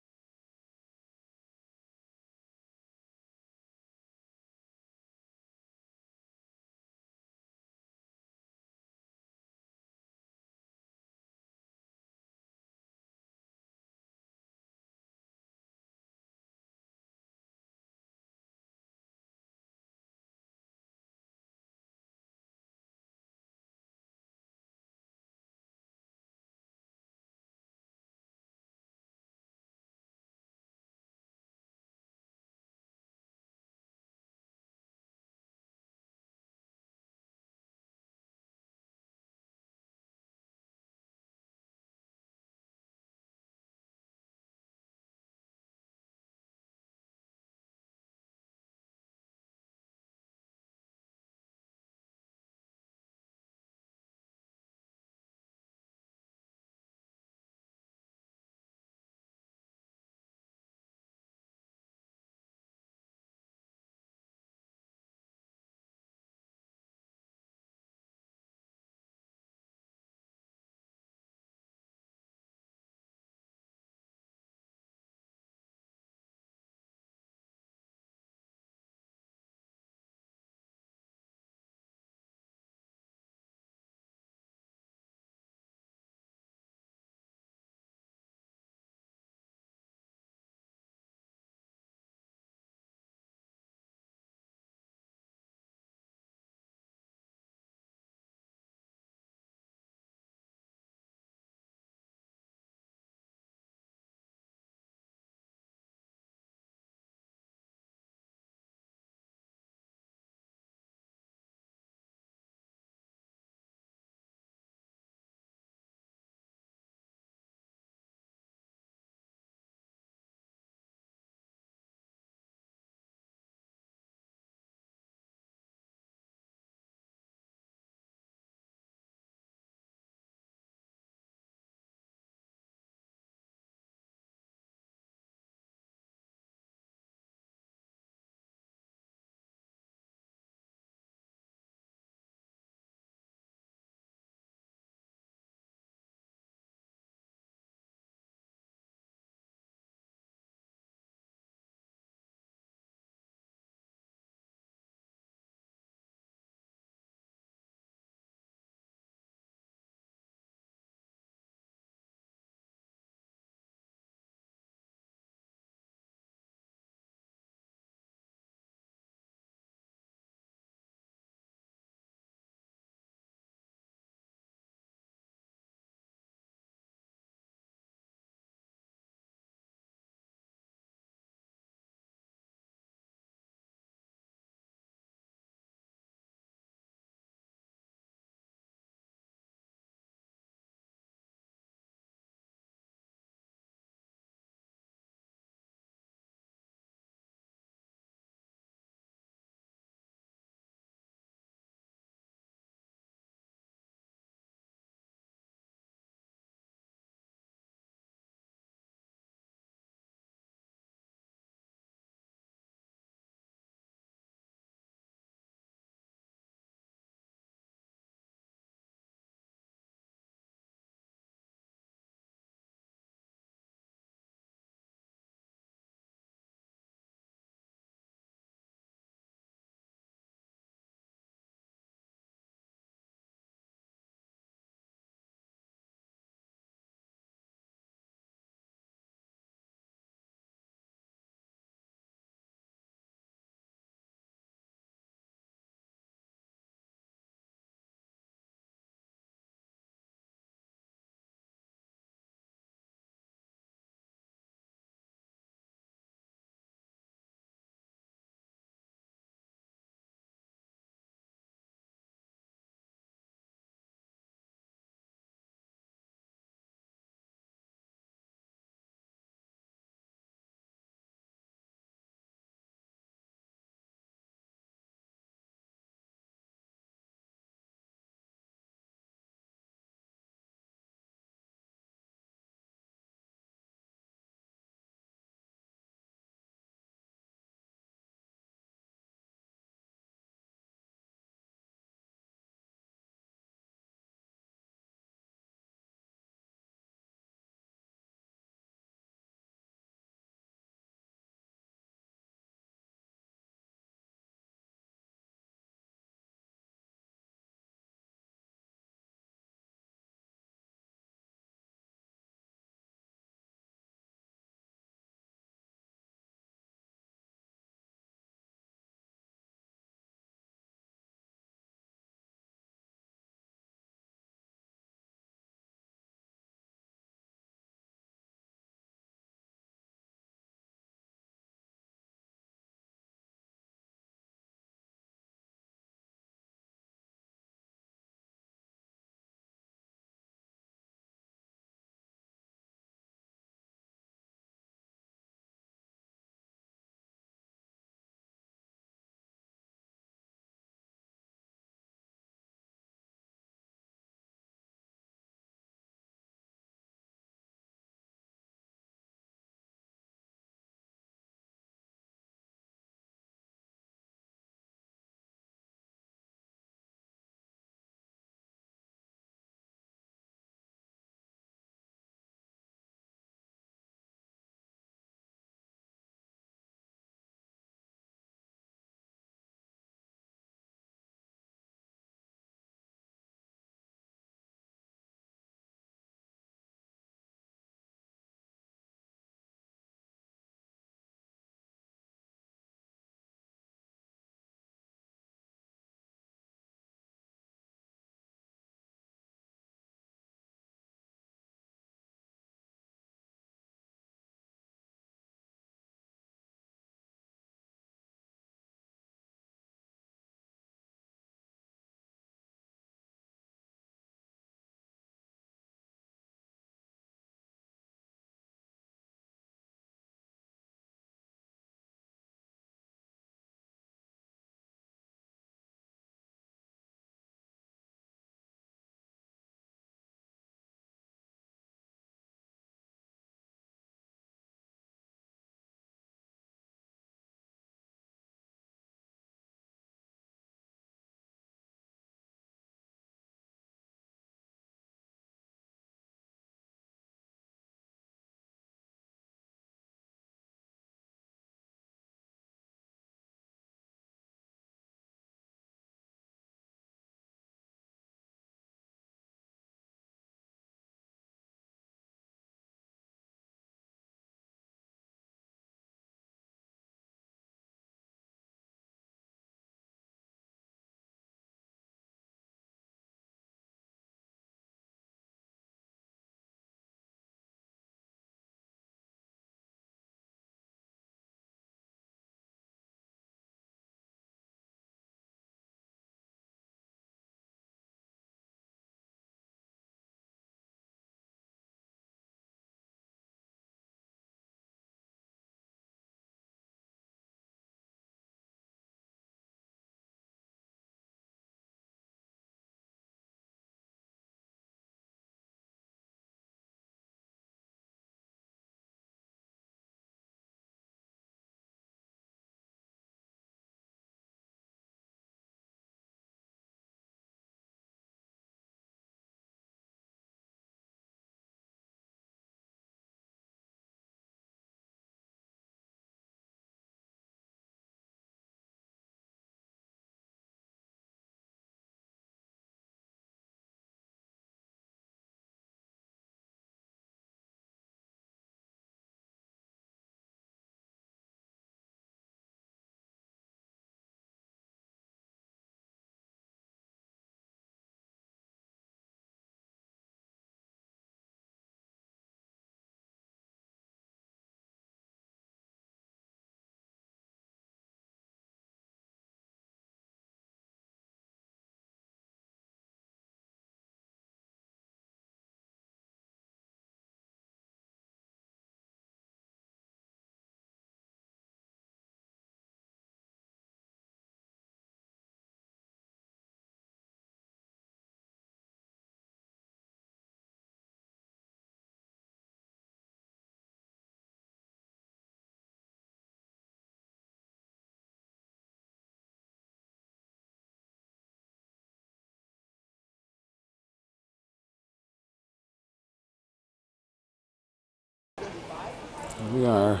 We are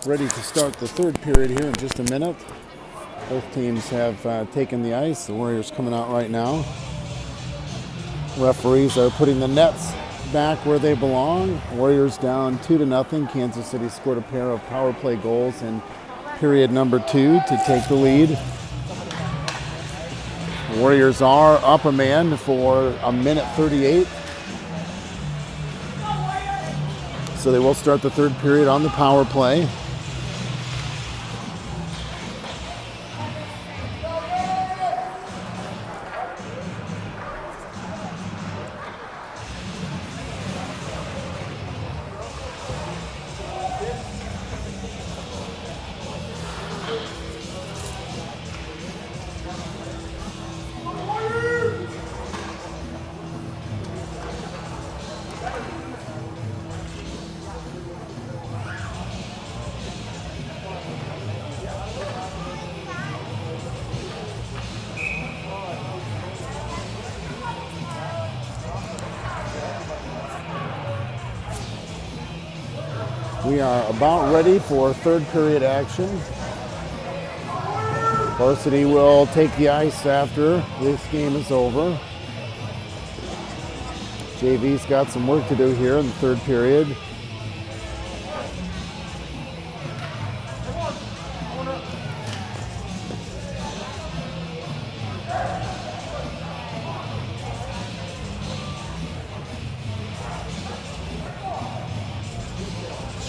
ready to start the third period here in just a minute. Both teams have taken the ice. The Warriors coming out right now. Referees are putting the nets back where they belong. Warriors down 2-0. Kansas City scored a pair of power play goals in period number 2 to take the lead. Warriors are up a man for a minute 38. So they will start the third period on the power play. We are about ready for third period action. Varsity will take the ice after this game is over. JV's got some work to do here in the third period.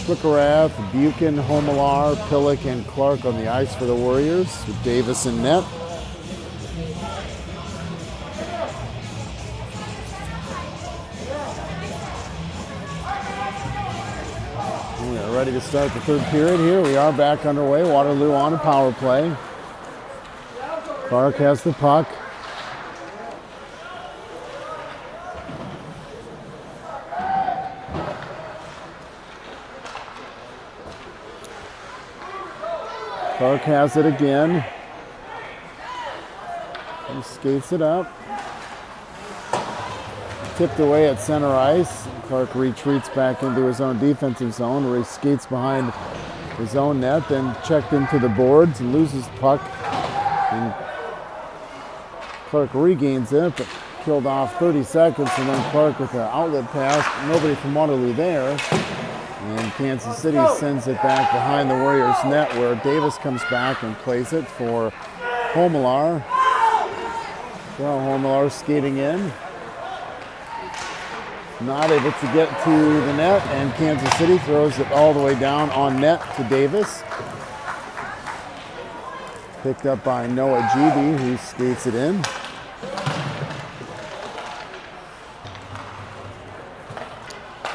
Schwickerath, Buchan, Homelar, Pillock, and Clark on the ice for the Warriors, with Davis in net. We are ready to start the third period here. We are back underway. Waterloo on a power play. Clark has the puck. Clark has it again. He skates it up. Tipped away at center ice. Clark retreats back into his own defensive zone where he skates behind his own net, then checked into the boards and loses the puck. And Clark regains it, but killed off 30 seconds, and then Clark with an outlet pass. Nobody from Waterloo there. And Kansas City sends it back behind the Warriors' net where Davis comes back and plays it for Homelar. Well, Homelar skating in. Not able to get to the net, and Kansas City throws it all the way down on net to Davis. Picked up by Noah Gb, who skates it in.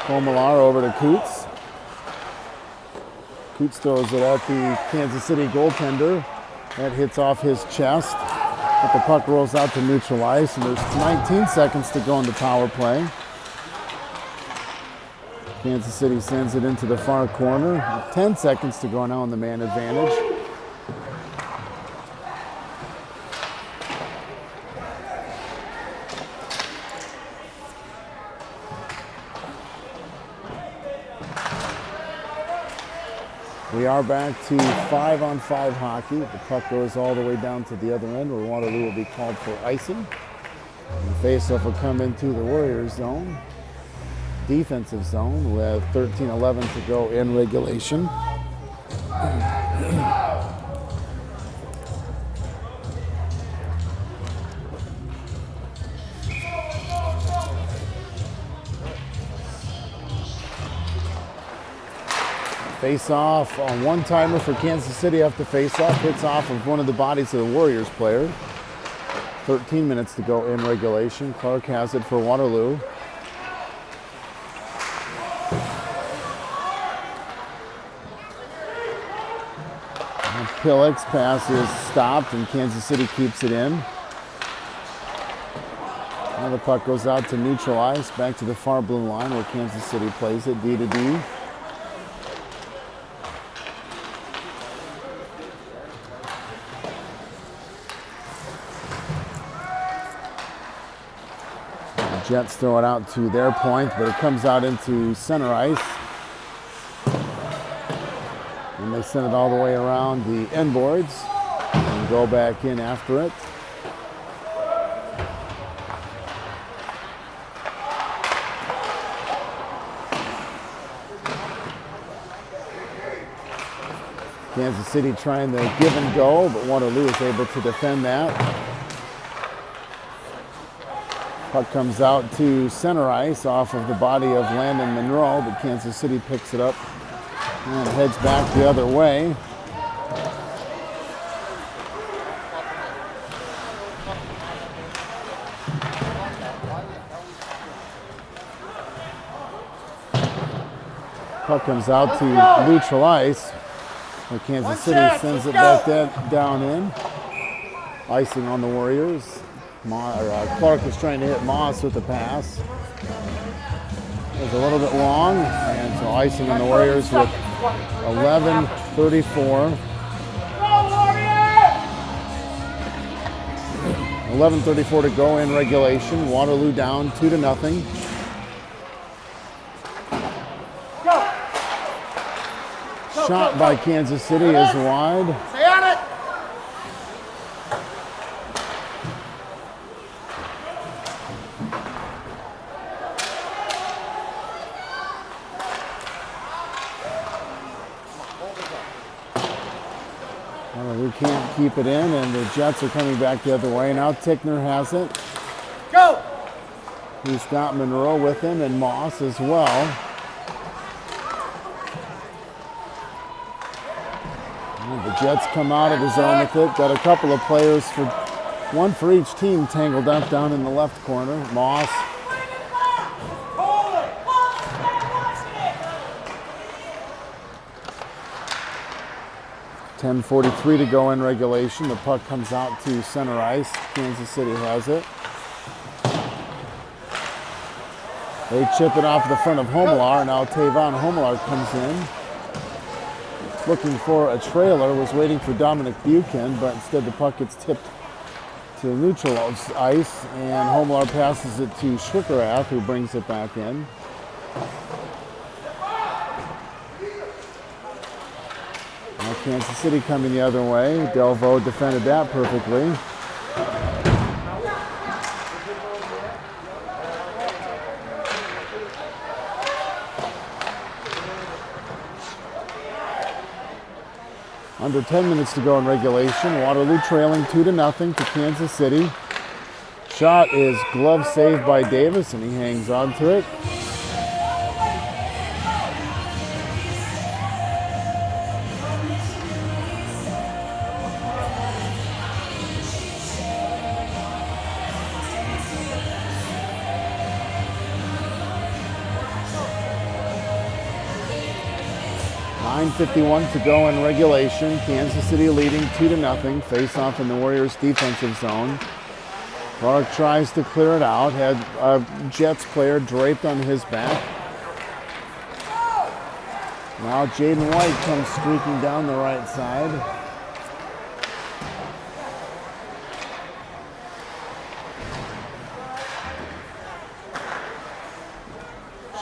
Homelar over to Coots. Coots throws it at the Kansas City goaltender. That hits off his chest. But the puck rolls out to neutral ice, and there's 19 seconds to go in the power play. Kansas City sends it into the far corner. 10 seconds to go now on the man advantage. We are back to 5-on-5 hockey. The puck goes all the way down to the other end where Waterloo will be called for icing. The faceoff will come into the Warriors zone, defensive zone, with 13:11 to go in regulation. Face-off, a one-timer for Kansas City after face-off. Hits off of one of the bodies of the Warriors player. 13 minutes to go in regulation. Clark has it for Waterloo. Pillock's pass is stopped, and Kansas City keeps it in. Now the puck goes out to neutral ice, back to the far blue line where Kansas City plays it D to D. Jets throw it out to their point, but it comes out into center ice. they send it all the way around the end boards and go back in after it. Kansas City trying to give and go, but Waterloo is able to defend that. Puck comes out to center ice off of the body of Landon Monroe, but Kansas City picks it up and heads back the other way. Puck comes out to neutral ice. Where Kansas City sends it back down in. Icing on the Warriors. Clark was trying to hit Moss with the pass. It was a little bit long, and so icing on the Warriors with 11:34. 11:34 to go in regulation. Waterloo down 2-0. Shot by Kansas City is wide. Stay on it. We can't keep it in, and the Jets are coming back the other way. Now Tickner has it. Go. He's got Monroe with him and Moss as well. And the Jets come out of the zone with it. Got a couple of players, one for each team, tangled up down in the left corner. Moss. Hold it. 10:43 to go in regulation. The puck comes out to center ice. Kansas City has it. They chip it off the front of Homelar. Now Tavon Homelar comes in. Looking for a trailer, was waiting for Dominic Buchan, but instead the puck gets tipped to neutral ice, and Homelar passes it to Schwickerath, who brings it back in. Now Kansas City coming the other way. Delvaux defended that perfectly. Under 10 minutes to go in regulation. Waterloo trailing 2-0 to Kansas City. Shot is glove saved by Davis, and he hangs on to it. .51 to go in regulation. Kansas City leading 2-0. Face off in the Warriors' defensive zone. Clark tries to clear it out. Had a Jets player draped on his back. Now Jaden White comes streaking down the right side.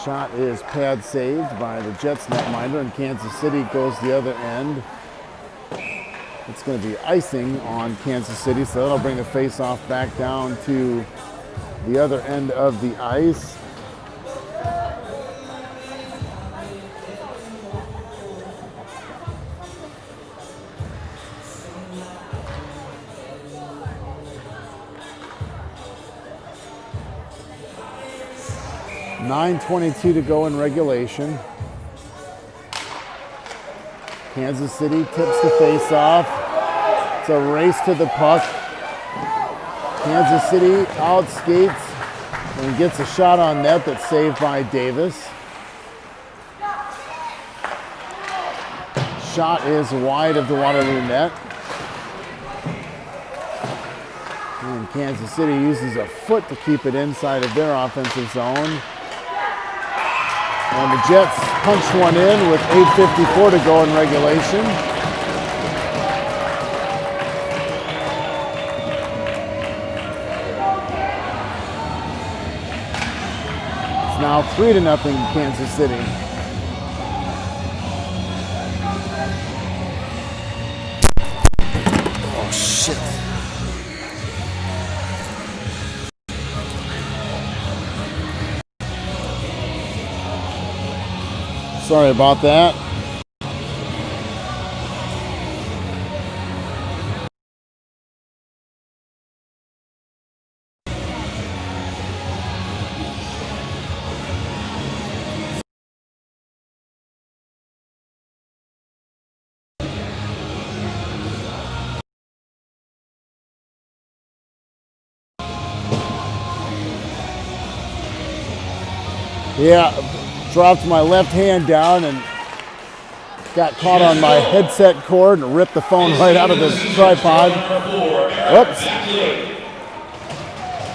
Shot is pad saved by the Jets netminder, and Kansas City goes the other end. It's going to be icing on Kansas City, so that'll bring the face-off back down to the other end of the ice. .22 to go in regulation. Kansas City tips the face-off. It's a race to the puck. Kansas City outskates and gets a shot on net that's saved by Davis. Shot is wide of the Waterloo net. And Kansas City uses a foot to keep it inside of their offensive zone. And the Jets punch one in with 8:54 to go in regulation. It's now 3-0 Kansas City. Sorry about that. Yeah, dropped my left hand down and got caught on my headset cord and ripped the phone right out of the tripod. Whoops.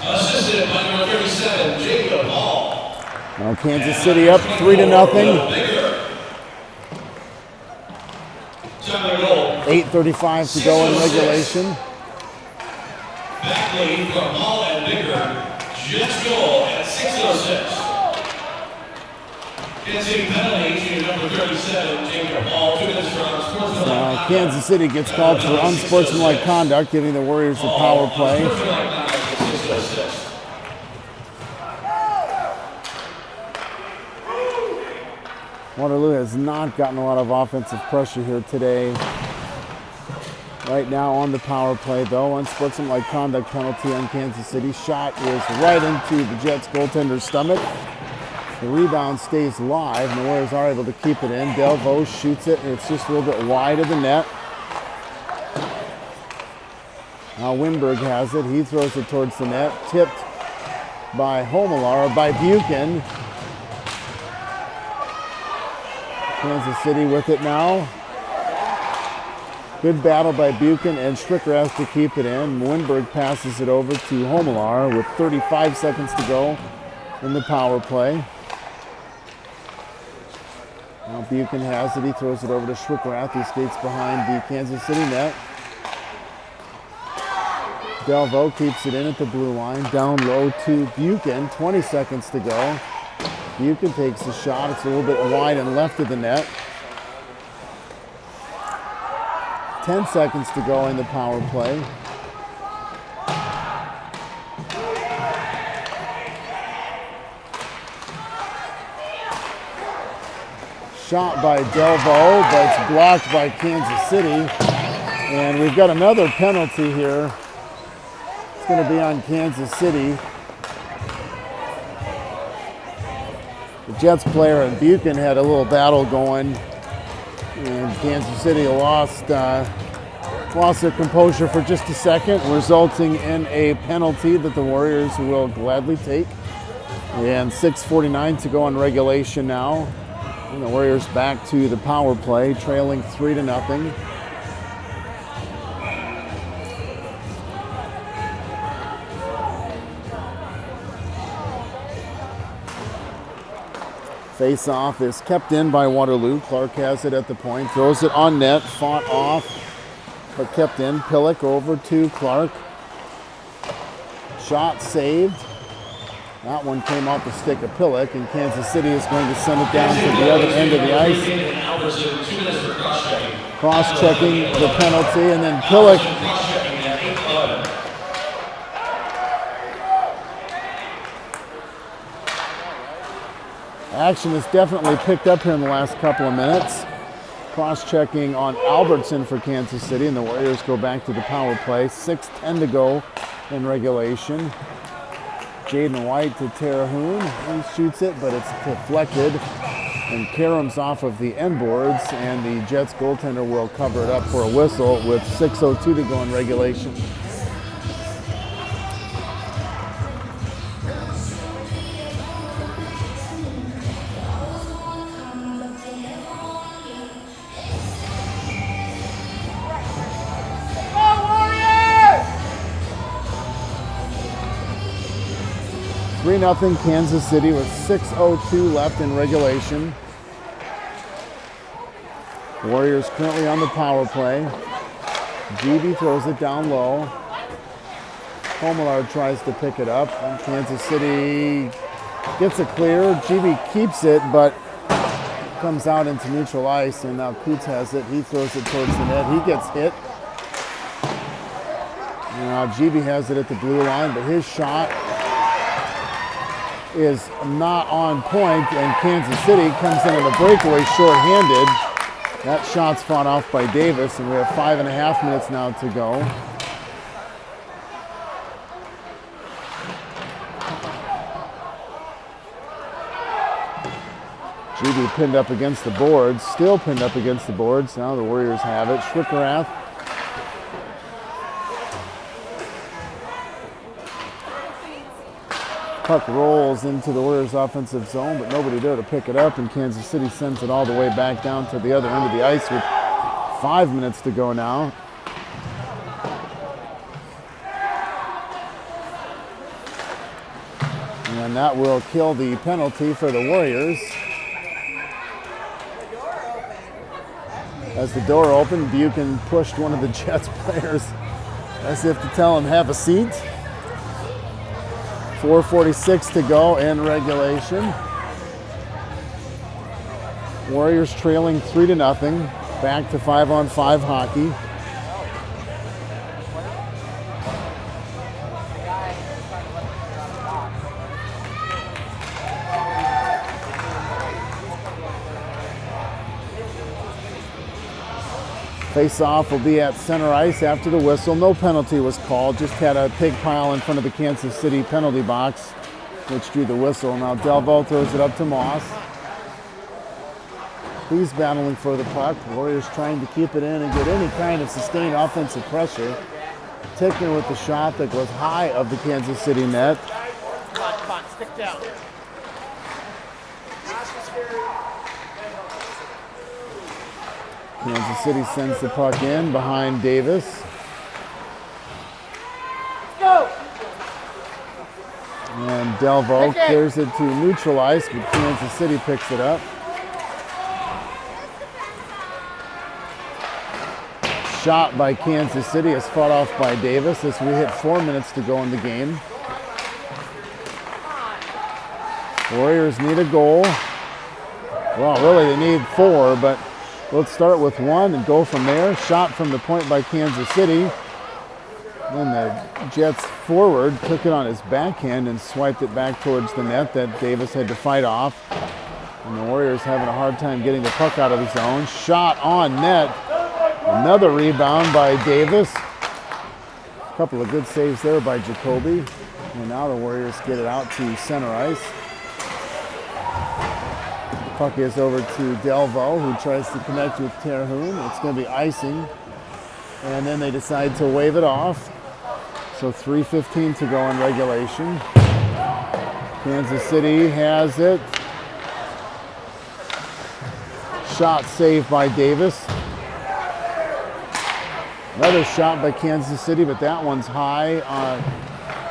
Assisted by number 37, Jacob Hall. Now Kansas City up 3-0. 8:35 to go in regulation. Back lead from Hall and Bigger. Jets goal at 6:06. Kansas City penalty to number 37, Jacob Hall. 2 minutes for unsportsmanlike conduct. Kansas City gets called for unsportsmanlike conduct, giving the Warriors a power play. Unsportsmanlike conduct at 6:06. Waterloo has not gotten a lot of offensive pressure here today. Right now on the power play, though, unsportsmanlike conduct penalty on Kansas City. Shot is right into the Jets goaltender's stomach. The rebound stays live, and the Warriors are able to keep it in. Delvaux shoots it, and it's just a little bit wide of the net. Now Winberg has it. He throws it towards the net. Tipped by Homelar, by Buchan. Kansas City with it now. Good battle by Buchan, and Stricker has to keep it in. Winberg passes it over to Homelar with 35 seconds to go in the power play. Now Buchan has it. He throws it over to Schwickrath, who skates behind the Kansas City net. Delvaux keeps it in at the blue line. Down low to Buchan. 20 seconds to go. Buchan takes the shot. It's a little bit wide and left of the net. 10 seconds to go in the power play. Shot by Delvaux, but it's blocked by Kansas City. And we've got another penalty here. It's going to be on Kansas City. The Jets player and Buchan had a little battle going, and Kansas City lost their composure for just a second, resulting in a penalty that the Warriors will gladly take. And 6:49 to go in regulation now. And the Warriors back to the power play, trailing 3-0. Face-off is kept in by Waterloo. Clark has it at the point, throws it on net, fought off, but kept in. Pillock over to Clark. Shot saved. That one came off the stick of Pillock, and Kansas City is going to send it down to the other end of the ice. Cross-checking the penalty, and then Pillock action has definitely picked up here in the last couple of minutes. Cross-checking on Albertson for Kansas City, and the Warriors go back to the power play. 6:10 to go in regulation. Jaden White to Terahune. He shoots it, but it's deflected and caroms off of the end boards, and the Jets goaltender will cover it up for a whistle with 6:02 to go in regulation. Go Warriors! 3-0 Kansas City with 6:02 left in regulation. Warriors currently on the power play. GB throws it down low. Homelar tries to pick it up, and Kansas City gets it clear. GB keeps it, but comes out into neutral ice, and now Coots has it. He throws it towards the net. He gets hit. Now GB has it at the blue line, but his shot is not on point, and Kansas City comes in on the breakaway shorthanded. That shot's fought off by Davis, and we have 5.5 minutes now to go. GB pinned up against the boards, still pinned up against the boards. Now the Warriors have it. Schwickerath. Puck rolls into the Warriors' offensive zone, but nobody there to pick it up, and Kansas City sends it all the way back down to the other end of the ice with 5 minutes to go now. And that will kill the penalty for the Warriors. As the door opened, Buchan pushed one of the Jets players as if to tell him, have a seat. 4:46 to go in regulation. Warriors trailing 3-0. Back to 5-on-5 hockey. Face-off will be at center ice after the whistle. No penalty was called, just had a pig pile in front of the Kansas City penalty box, which drew the whistle. Now Delvaux throws it up to Moss. He's battling for the puck. Warriors trying to keep it in and get any kind of sustained offensive pressure. Tickner with the shot that goes high of the Kansas City net. Come on, stick down. Kansas City sends the puck in behind Davis. Go! And Delvaux clears it to neutral ice, but Kansas City picks it up. Shot by Kansas City is fought off by Davis as we hit 4 minutes to go in the game. Warriors need a goal. Well, really they need 4, but let's start with 1 and go from there. Shot from the point by Kansas City. Then the Jets forward took it on his backhand and swiped it back towards the net that Davis had to fight off. And the Warriors having a hard time getting the puck out of the zone. Shot on net. Another rebound by Davis. A couple of good saves there by Jacoby. And now the Warriors get it out to center ice. Puck is over to Delvaux, who tries to connect with Terhune. It's going to be icing. And then they decide to wave it off. So 3:15 to go in regulation. Kansas City has it. Shot saved by Davis. Another shot by Kansas City, but that one's high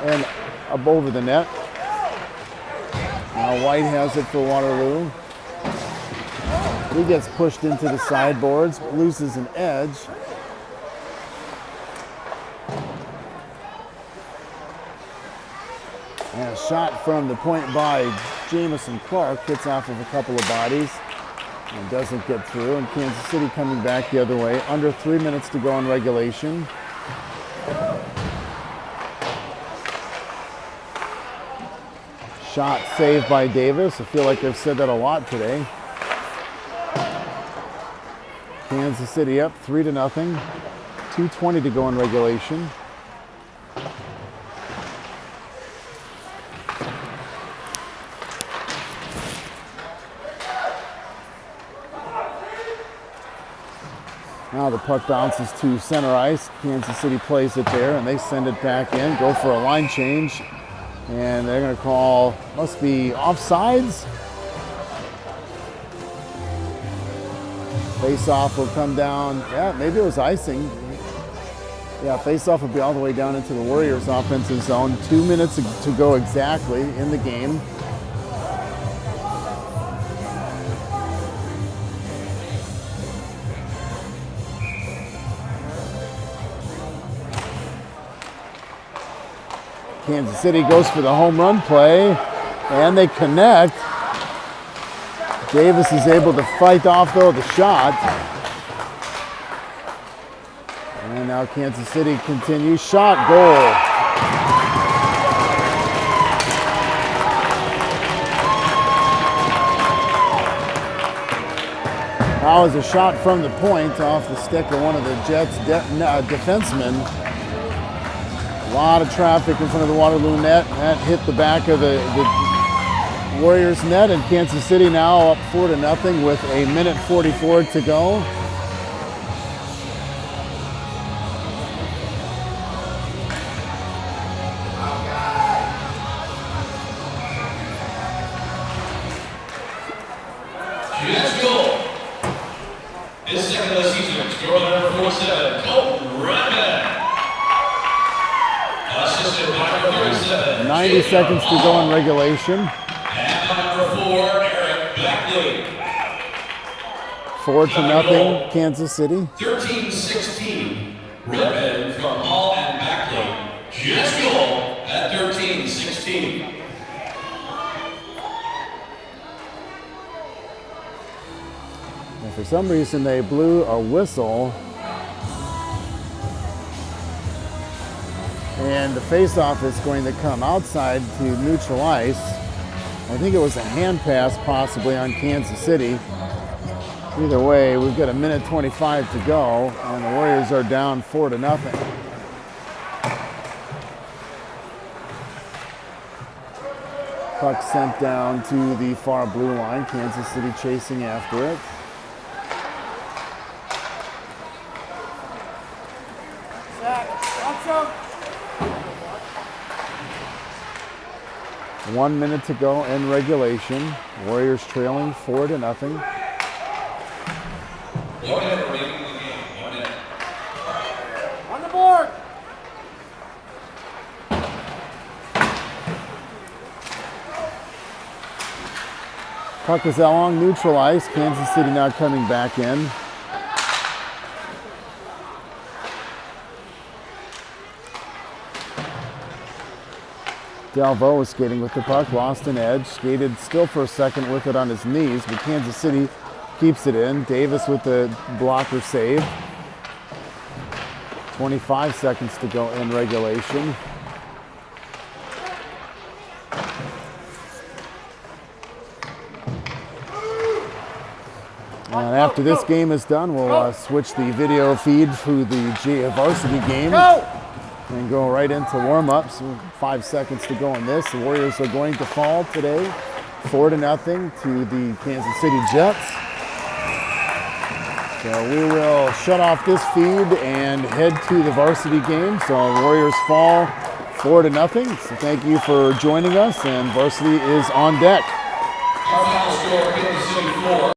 and up over the net. Now White has it for Waterloo. He gets pushed into the sideboards, loses an edge. And a shot from the point by Jamison Clark hits off of a couple of bodies and doesn't get through. And Kansas City coming back the other way. Under 3 minutes to go in regulation. Shot saved by Davis. I feel like I've said that a lot today. Kansas City up 3-0. 2:20 to go in regulation. Now the puck bounces to center ice. Kansas City plays it there, and they send it back in. Go for a line change, and they're going to call, must be offsides. Face-off will come down. Yeah, maybe it was icing. Yeah, face-off will be all the way down into the Warriors' offensive zone. 2 minutes to go exactly in the game. Kansas City goes for the home run play, and they connect. Davis is able to fight off, though, the shot. And now Kansas City continues. Shot, goal. That was a shot from the point off the stick of one of the Jets' defensemen. A lot of traffic in front of the Waterloo net. That hit the back of the Warriors net, and Kansas City now up 4-0 with a minute 44 to go. Jets goal. His second of the season, scorer number 47, Colton Redmond. Assisted by number 37. 90 seconds to go in regulation. And by number 4, Eric Beckley. 4-0 Kansas City. 13-16. Redmond from Hall and Beckley. Jets goal at 13-16. And for some reason, they blew a whistle. And the face-off is going to come outside to neutral ice. I think it was a hand pass possibly on Kansas City. Either way, we've got a minute 25 to go, and the Warriors are down 4-0. Puck sent down to the far blue line. Kansas City chasing after it. Watch out. 1 minute to go in regulation. Warriors trailing 4-0. 1 minute remaining in the game. 1 minute. On the board. Puck is along neutral ice. Kansas City now coming back in. Dalveau was skating with the puck, lost an edge, skated still for a second with it on his knees, but Kansas City keeps it in. Davis with the blocker save. 25 seconds to go in regulation. And after this game is done, we'll switch the video feed to the varsity game. Go. And go right into warm-ups. 5 seconds to go in this. The Warriors are going to fall today, 4-0 to the Kansas City Jets. So we will shut off this feed and head to the varsity game. So Warriors fall 4-0. So thank you for joining us, and varsity is on deck. Our final score, Kansas City 4.